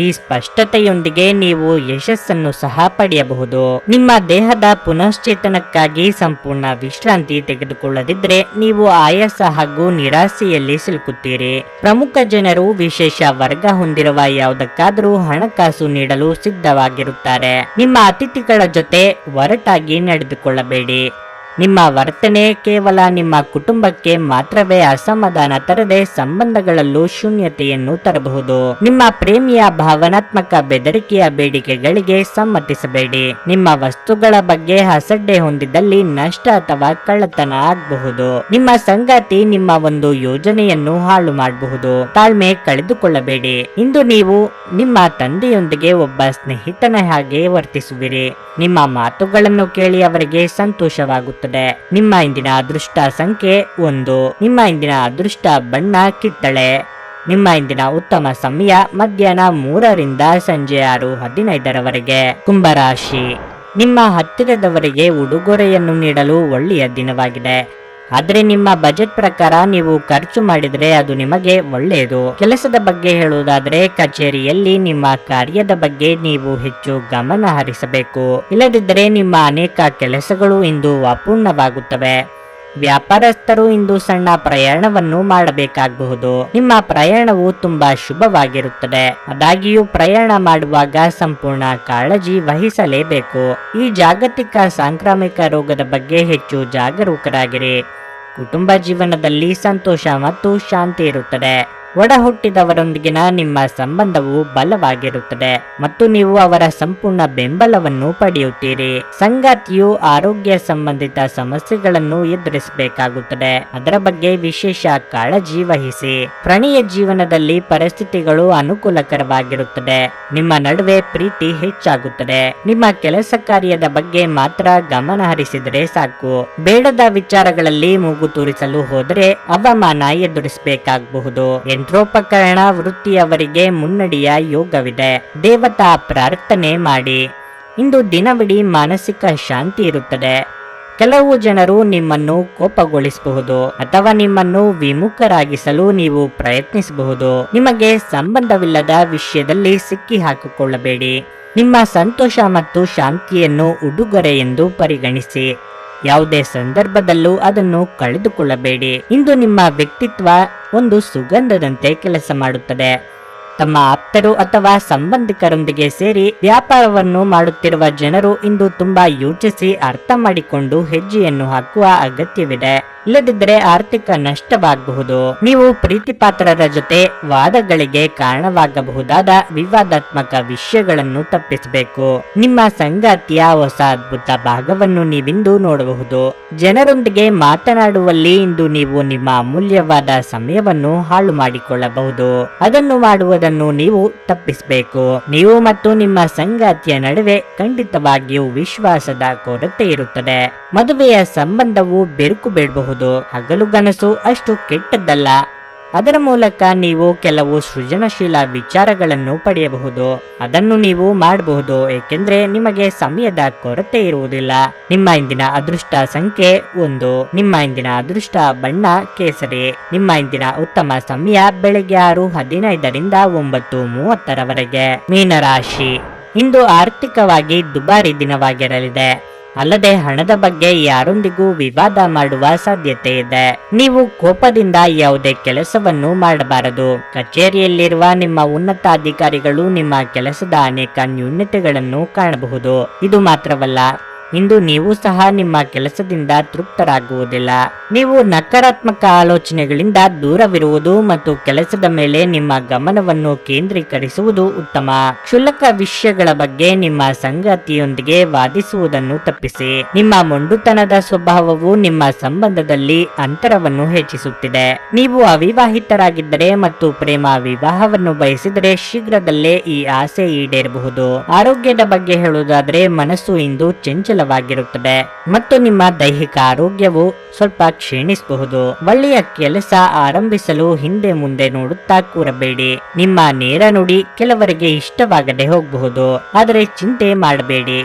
ಈ ಸ್ಪಷ್ಟತೆಯೊಂದಿಗೆ ನೀವು ಯಶಸ್ಸನ್ನು ಸಹ ಪಡೆಯಬಹುದು. ನಿಮ್ಮ ದೇಹದ ಪುನಶ್ಚೇತನಕ್ಕಾಗಿ ಸಂಪೂರ್ಣ ವಿಶ್ರಾಂತಿ ತೆಗೆದುಕೊಳ್ಳದಿದ್ರೆ ನೀವು ಆಯಾಸ ಹಾಗೂ ನಿರಾಸೆಯಲ್ಲಿ ಸಿಲುಕುತ್ತೀರಿ. ಪ್ರಮುಖ ಜನರು ವಿಶೇಷ ವರ್ಗ ಹೊಂದಿರುವ ಯಾವುದಕ್ಕಾದರೂ ಹಣಕಾಸು ನೀಡಲು ಸಿದ್ಧವಾಗಿರುತ್ತಾರೆ. ನಿಮ್ಮ ಅತಿಥಿಗಳ ಜೊತೆ ಒರಟಾಗಿ ನಡೆದುಕೊಳ್ಳಬೇಡಿ. ನಿಮ್ಮ ವರ್ತನೆ ಕೇವಲ ನಿಮ್ಮ ಕುಟುಂಬಕ್ಕೆ ಮಾತ್ರವೇ ಅಸಮಾಧಾನ ತರದೆ ಸಂಬಂಧಗಳಲ್ಲೂ ಶೂನ್ಯತೆಯನ್ನು ತರಬಹುದು. ನಿಮ್ಮ ಪ್ರೇಮಿಯ ಭಾವನಾತ್ಮಕ ಬೆದರಿಕೆಯ ಬೇಡಿಕೆಗಳಿಗೆ ಸಮ್ಮತಿಸಬೇಡಿ. ನಿಮ್ಮ ವಸ್ತುಗಳ ಬಗ್ಗೆ ಹಸಡ್ಡೆ ಹೊಂದಿದಲ್ಲಿ ನಷ್ಟ ಅಥವಾ ಕಳ್ಳತನ ಆಗಬಹುದು. ನಿಮ್ಮ ಸಂಗಾತಿ ನಿಮ್ಮ ಒಂದು ಯೋಜನೆಯನ್ನು ಹಾಳು ಮಾಡಬಹುದು. ತಾಳ್ಮೆ ಕಳೆದುಕೊಳ್ಳಬೇಡಿ. ಇಂದು ನೀವು ನಿಮ್ಮ ತಂದೆಯೊಂದಿಗೆ ಒಬ್ಬ ಸ್ನೇಹಿತನ ಹಾಗೆ ವರ್ತಿಸುವಿರಿ. ನಿಮ್ಮ ಮಾತುಗಳನ್ನು ಕೇಳಿ ಅವರಿಗೆ ಸಂತೋಷವಾಗುತ್ತದೆ. ನಿಮ್ಮ ಇಂದಿನ ಅದೃಷ್ಟ ಸಂಖ್ಯೆ 1. ನಿಮ್ಮ ಇಂದಿನ ಅದೃಷ್ಟ ಬಣ್ಣ ಕಿತ್ತಳೆ. ನಿಮ್ಮ ಇಂದಿನ ಉತ್ತಮ ಸಮಯ ಮಧ್ಯಾಹ್ನ 3 ರಿಂದ ಸಂಜೆ 6:15 ಕುಂಭರಾಶಿ. ನಿಮ್ಮ ಹತ್ತಿರದವರಿಗೆ ಉಡುಗೊರೆಯನ್ನು ನೀಡಲು ಒಳ್ಳೆಯ ದಿನವಾಗಿದೆ. ಆದ್ರೆ ನಿಮ್ಮ ಬಜೆಟ್ ಪ್ರಕಾರ ನೀವು ಖರ್ಚು ಮಾಡಿದ್ರೆ ಅದು ನಿಮಗೆ ಒಳ್ಳೆಯದು. ಕೆಲಸದ ಬಗ್ಗೆ ಹೇಳುವುದಾದ್ರೆ ಕಚೇರಿಯಲ್ಲಿ ನಿಮ್ಮ ಕಾರ್ಯದ ಬಗ್ಗೆ ನೀವು ಹೆಚ್ಚು ಗಮನ ಹರಿಸಬೇಕು. ಇಲ್ಲದಿದ್ದರೆ ನಿಮ್ಮ ಅನೇಕ ಕೆಲಸಗಳು ಇಂದು ಅಪೂರ್ಣವಾಗುತ್ತವೆ. ವ್ಯಾಪಾರಸ್ಥರು ಇಂದು ಸಣ್ಣ ಪ್ರಯಾಣವನ್ನು ಮಾಡಬೇಕಾಗಬಹುದು. ನಿಮ್ಮ ಪ್ರಯಾಣವು ತುಂಬಾ ಶುಭವಾಗಿರುತ್ತದೆ. ಆದಾಗ್ಯೂ ಪ್ರಯಾಣ ಮಾಡುವಾಗ ಸಂಪೂರ್ಣ ಕಾಳಜಿ ವಹಿಸಲೇಬೇಕು. ಈ ಜಾಗತಿಕ ಸಾಂಕ್ರಾಮಿಕ ರೋಗದ ಬಗ್ಗೆ ಹೆಚ್ಚು ಜಾಗರೂಕರಾಗಿರಿ. ಕುಟುಂಬ ಜೀವನದಲ್ಲಿ ಸಂತೋಷ ಮತ್ತು ಶಾಂತಿ ಇರುತ್ತದೆ. ಒಡ ಹುಟ್ಟಿದವರೊಂದಿಗಿನ ನಿಮ್ಮ ಸಂಬಂಧವು ಬಲವಾಗಿರುತ್ತದೆ ಮತ್ತು ನೀವು ಅವರ ಸಂಪೂರ್ಣ ಬೆಂಬಲವನ್ನು ಪಡೆಯುತ್ತೀರಿ. ಸಂಗಾತಿಯು ಆರೋಗ್ಯ ಸಂಬಂಧಿತ ಸಮಸ್ಯೆಗಳನ್ನು ಎದುರಿಸಬೇಕಾಗುತ್ತದೆ. ಅದರ ಬಗ್ಗೆ ವಿಶೇಷ ಕಾಳಜಿ ವಹಿಸಿ. ಪ್ರಣಯ ಜೀವನದಲ್ಲಿ ಪರಿಸ್ಥಿತಿಗಳು ಅನುಕೂಲಕರವಾಗಿರುತ್ತದೆ. ನಿಮ್ಮ ನಡುವೆ ಪ್ರೀತಿ ಹೆಚ್ಚಾಗುತ್ತದೆ. ನಿಮ್ಮ ಕೆಲಸ ಕಾರ್ಯದ ಬಗ್ಗೆ ಮಾತ್ರ ಗಮನ ಹರಿಸಿದರೆ ಸಾಕು. ಬೇಡದ ವಿಚಾರಗಳಲ್ಲಿ ಮೂಗು ತೂರಿಸಲು ಹೋದರೆ ಅವಮಾನ ಎದುರಿಸಬೇಕಾಗಬಹುದು. ಯಂತ್ರೋಪಕರಣ ವೃತ್ತಿಯವರಿಗೆ ಮುನ್ನಡೆಯ ಯೋಗವಿದೆ. ದೇವತಾ ಪ್ರಾರ್ಥನೆ ಮಾಡಿ. ಇಂದು ದಿನವಿಡೀ ಮಾನಸಿಕ ಶಾಂತಿ ಇರುತ್ತದೆ. ಕೆಲವು ಜನರು ನಿಮ್ಮನ್ನು ಕೋಪಗೊಳಿಸಬಹುದು ಅಥವಾ ನಿಮ್ಮನ್ನು ವಿಮುಖರಾಗಿಸಲು ನೀವು ಪ್ರಯತ್ನಿಸಬಹುದು. ನಿಮಗೆ ಸಂಬಂಧವಿಲ್ಲದ ವಿಷಯದಲ್ಲಿ ಸಿಕ್ಕಿ ಹಾಕಿಕೊಳ್ಳಬೇಡಿ. ನಿಮ್ಮ ಸಂತೋಷ ಮತ್ತು ಶಾಂತಿಯನ್ನು ಉಡುಗೊರೆ ಎಂದು ಪರಿಗಣಿಸಿ. ಯಾವುದೇ ಸಂದರ್ಭದಲ್ಲೂ ಅದನ್ನು ಕಳೆದುಕೊಳ್ಳಬೇಡಿ. ಇಂದು ನಿಮ್ಮ ವ್ಯಕ್ತಿತ್ವ ಒಂದು ಸುಗಂಧದಂತೆ ಕೆಲಸ ಮಾಡುತ್ತದೆ. ತಮ್ಮ ಆಪ್ತರು ಅಥವಾ ಸಂಬಂಧಿಕರೊಂದಿಗೆ ಸೇರಿ ವ್ಯಾಪಾರವನ್ನು ಮಾಡುತ್ತಿರುವ ಜನರು ಇಂದು ತುಂಬಾ ಯೋಚಿಸಿ ಅರ್ಥ ಮಾಡಿಕೊಂಡು ಹೆಜ್ಜೆಯನ್ನು ಹಾಕುವ ಅಗತ್ಯವಿದೆ. ಇಲ್ಲದಿದ್ದರೆ ಆರ್ಥಿಕ ನಷ್ಟವಾಗಬಹುದು. ನೀವು ಪ್ರೀತಿಪಾತ್ರರ ಜೊತೆ ವಾದಗಳಿಗೆ ಕಾರಣವಾಗಬಹುದಾದ ವಿವಾದಾತ್ಮಕ ವಿಷಯಗಳನ್ನು ತಪ್ಪಿಸಬೇಕು. ನಿಮ್ಮ ಸಂಗಾತಿಯ ಹೊಸ ಅದ್ಭುತ ಭಾಗವನ್ನು ನೀವಿಂದು ನೋಡಬಹುದು. ಜನರೊಂದಿಗೆ ಮಾತನಾಡುವಲ್ಲಿ ಇಂದು ನೀವು ನಿಮ್ಮ ಅಮೂಲ್ಯವಾದ ಸಮಯವನ್ನು ಹಾಳು ಮಾಡಿಕೊಳ್ಳಬಹುದು. ಅದನ್ನು ಮಾಡುವುದನ್ನು ನೀವು ತಪ್ಪಿಸಬೇಕು. ನೀವು ಮತ್ತು ನಿಮ್ಮ ಸಂಗಾತಿಯ ನಡುವೆ ಖಂಡಿತವಾಗಿಯೂ ವಿಶ್ವಾಸದ ಕೊರತೆ ಇರುತ್ತದೆ. ಮದುವೆಯ ಸಂಬಂಧವು ಬೆರುಕು ಬೇಡಬಹುದು. ಹಗಲುಗನಸು ಅಷ್ಟು ಕೆಟ್ಟದ್ದಲ್ಲ. ಅದರ ಮೂಲಕ ನೀವು ಕೆಲವು ಸೃಜನಶೀಲ ವಿಚಾರಗಳನ್ನು ಪಡೆಯಬಹುದು. ಅದನ್ನು ನೀವು ಮಾಡಬಹುದು, ಏಕೆಂದ್ರೆ ನಿಮಗೆ ಸಮಯದ ಕೊರತೆ ಇರುವುದಿಲ್ಲ. ನಿಮ್ಮ ಇಂದಿನ ಅದೃಷ್ಟ ಸಂಖ್ಯೆ 1. ನಿಮ್ಮ ಇಂದಿನ ಅದೃಷ್ಟ ಬಣ್ಣ ಕೇಸರಿ. ನಿಮ್ಮ ಇಂದಿನ ಉತ್ತಮ ಸಮಯ ಬೆಳಗ್ಗೆ 6:15 ರಿಂದ 9:30 ಮೀನರಾಶಿ. ಇಂದು ಆರ್ಥಿಕವಾಗಿ ದುಬಾರಿ ದಿನವಾಗಿರಲಿದೆ. ಅಲ್ಲದೆ ಹಣದ ಬಗ್ಗೆ ಯಾರೊಂದಿಗೂ ವಿವಾದ ಮಾಡುವ ಸಾಧ್ಯತೆ ಇದೆ. ನೀವು ಕೋಪದಿಂದ ಯಾವುದೇ ಕೆಲಸವನ್ನು ಮಾಡಬಾರದು. ಕಚೇರಿಯಲ್ಲಿರುವ ನಿಮ್ಮ ಉನ್ನತ ಅಧಿಕಾರಿಗಳು ನಿಮ್ಮ ಕೆಲಸದ ಅನೇಕ ನ್ಯೂನತೆಗಳನ್ನು ಕಾಣಬಹುದು. ಇದು ಮಾತ್ರವಲ್ಲ, ಇಂದು ನೀವು ಸಹ ನಿಮ್ಮ ಕೆಲಸದಿಂದ ತೃಪ್ತರಾಗುವುದಿಲ್ಲ. ನೀವು ನಕಾರಾತ್ಮಕ ಆಲೋಚನೆಗಳಿಂದ ದೂರವಿರುವುದು ಮತ್ತು ಕೆಲಸದ ಮೇಲೆ ನಿಮ್ಮ ಗಮನವನ್ನು ಕೇಂದ್ರೀಕರಿಸುವುದು ಉತ್ತಮ. ಕ್ಷುಲ್ಲಕ ವಿಷಯಗಳ ಬಗ್ಗೆ ನಿಮ್ಮ ಸಂಗಾತಿಯೊಂದಿಗೆ ವಾದಿಸುವುದನ್ನು ತಪ್ಪಿಸಿ. ನಿಮ್ಮ ಮೊಂಡುತನದ ಸ್ವಭಾವವು ನಿಮ್ಮ ಸಂಬಂಧದಲ್ಲಿ ಅಂತರವನ್ನು ಹೆಚ್ಚಿಸುತ್ತಿದೆ. ನೀವು ಅವಿವಾಹಿತರಾಗಿದ್ದರೆ ಮತ್ತು ಪ್ರೇಮ ವಿವಾಹವನ್ನು ಬಯಸಿದರೆ ಶೀಘ್ರದಲ್ಲೇ ಈ ಆಸೆ ಈಡೇರಬಹುದು. ಆರೋಗ್ಯದ ಬಗ್ಗೆ ಹೇಳುವುದಾದರೆ, ಮನಸ್ಸು ಇಂದು ಚಂಚಲವಾಗಿರುತ್ತದೆ ಮತ್ತು ನಿಮ್ಮ ದೈಹಿಕ ಆರೋಗ್ಯವು ಸ್ವಲ್ಪ ಕ್ಷೀಣಿಸಬಹುದು. ಒಳ್ಳೆಯ ಕೆಲಸ ಆರಂಭಿಸಲು ಹಿಂದೆ ಮುಂದೆ ನೋಡುತ್ತಾ ಕೂರಬೇಡಿ. ನಿಮ್ಮ ನೇರ ನುಡಿ ಕೆಲವರಿಗೆ ಇಷ್ಟವಾಗದೆ ಹೋಗಬಹುದು, ಆದರೆ ಚಿಂತೆ ಮಾಡಬೇಡಿ.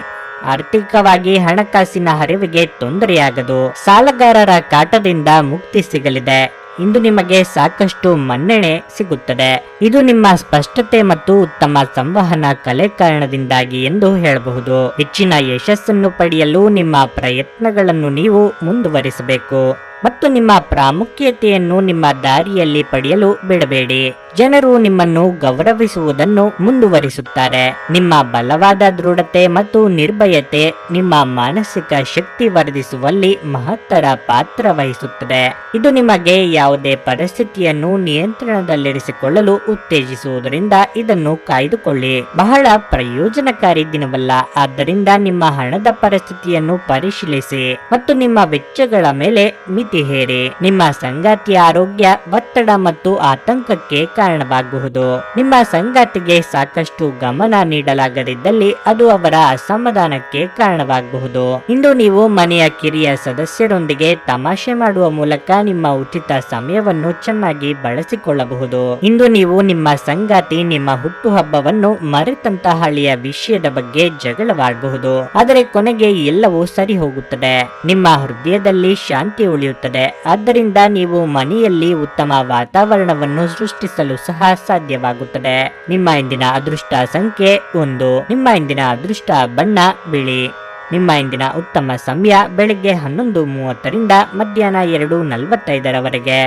ಆರ್ಥಿಕವಾಗಿ ಹಣಕಾಸಿನ ಹರಿವಿಗೆ ತೊಂದರೆಯಾಗದು. ಸಾಲಗಾರರ ಕಾಟದಿಂದ ಮುಕ್ತಿ ಸಿಗಲಿದೆ. ಇಂದು ನಿಮಗೆ ಸಾಕಷ್ಟು ಮನ್ನಣೆ ಸಿಗುತ್ತದೆ. ಇದು ನಿಮ್ಮ ಸ್ಪಷ್ಟತೆ ಮತ್ತು ಉತ್ತಮ ಸಂವಹನ ಕಲೆ ಕಾರಣದಿಂದಾಗಿ ಎಂದು ಹೇಳಬಹುದು. ಹೆಚ್ಚಿನ ಯಶಸ್ಸನ್ನು ಪಡೆಯಲು ನಿಮ್ಮ ಪ್ರಯತ್ನಗಳನ್ನು ನೀವು ಮುಂದುವರಿಸಬೇಕು ಮತ್ತು ನಿಮ್ಮ ಪ್ರಾಮುಖ್ಯತೆಯನ್ನು ನಿಮ್ಮ ದಾರಿಯಲ್ಲಿ ಪಡೆಯಲು ಬಿಡಬೇಡಿ. ಜನರು ನಿಮ್ಮನ್ನು ಗೌರವಿಸುವುದನ್ನು ಮುಂದುವರಿಸುತ್ತಾರೆ. ನಿಮ್ಮ ಬಲವಾದ ದೃಢತೆ ಮತ್ತು ನಿರ್ಭಯತೆ ನಿಮ್ಮ ಮಾನಸಿಕ ಶಕ್ತಿ ವರ್ಧಿಸುವಲ್ಲಿ ಮಹತ್ತರ ಪಾತ್ರ ವಹಿಸುತ್ತದೆ. ಇದು ನಿಮಗೆ ಯಾವುದೇ ಪರಿಸ್ಥಿತಿಯನ್ನು ನಿಯಂತ್ರಣದಲ್ಲಿರಿಸಿಕೊಳ್ಳಲು ಉತ್ತೇಜಿಸುವುದರಿಂದ ಇದನ್ನು ಕಾಯ್ದುಕೊಳ್ಳಿ. ಬಹಳ ಪ್ರಯೋಜನಕಾರಿ ದಿನವಲ್ಲ, ಆದ್ದರಿಂದ ನಿಮ್ಮ ಹಣದ ಪರಿಸ್ಥಿತಿಯನ್ನು ಪರಿಶೀಲಿಸಿ ಮತ್ತು ನಿಮ್ಮ ವೆಚ್ಚಗಳ ಮೇಲೆ ಮಿತಿ ಹೇರಿ. ನಿಮ್ಮ ಸಂಗಾತಿಯ ಆರೋಗ್ಯ ಒತ್ತಡ ಮತ್ತು ಆತಂಕಕ್ಕೆ ಕಾರಣವಾಗಬಹುದು. ನಿಮ್ಮ ಸಂಗಾತಿಗೆ ಸಾಕಷ್ಟು ಗಮನ ನೀಡಲಾಗದಿದ್ದಲ್ಲಿ ಅದು ಅವರ ಅಸಮಾಧಾನಕ್ಕೆ ಕಾರಣವಾಗಬಹುದು. ಇಂದು ನೀವು ಮನೆಯ ಕಿರಿಯ ಸದಸ್ಯರೊಂದಿಗೆ ತಮಾಷೆ ಮಾಡುವ ಮೂಲಕ ನಿಮ್ಮ ಉಚಿತ ಸಮಯವನ್ನು ಚೆನ್ನಾಗಿ ಬಳಸಿಕೊಳ್ಳಬಹುದು. ಇಂದು ನೀವು ನಿಮ್ಮ ಸಂಗಾತಿ ನಿಮ್ಮ ಹುಟ್ಟುಹಬ್ಬವನ್ನು ಮರೆತಂತ ಹಳೆಯ ವಿಷಯದ ಬಗ್ಗೆ ಜಗಳವಾಡಬಹುದು, ಆದರೆ ಕೊನೆಗೆ ಎಲ್ಲವೂ ಸರಿ ಹೋಗುತ್ತದೆ. ನಿಮ್ಮ ಹೃದಯದಲ್ಲಿ ಶಾಂತಿ ಉಳಿಯುತ್ತದೆ. ಆದ್ದರಿಂದ ನೀವು ಮನೆಯಲ್ಲಿ ಉತ್ತಮ ವಾತಾವರಣವನ್ನು ಸೃಷ್ಟಿಸಲು ಸಹ ಸಾಧ್ಯವಾಗುತ್ತದೆ. ನಿಮ್ಮ ಇಂದಿನ ಅದೃಷ್ಟ ಸಂಖ್ಯೆ 1. ನಿಮ್ಮ ಇಂದಿನ ಅದೃಷ್ಟ ಬಣ್ಣ ಬಿಳಿ. ನಿಮ್ಮ ಇಂದಿನ ಉತ್ತಮ ಸಮಯ ಬೆಳಿಗ್ಗೆ 11:30 ರಿಂದ ಮಧ್ಯಾಹ್ನ 2:45 ರವರೆಗೆ.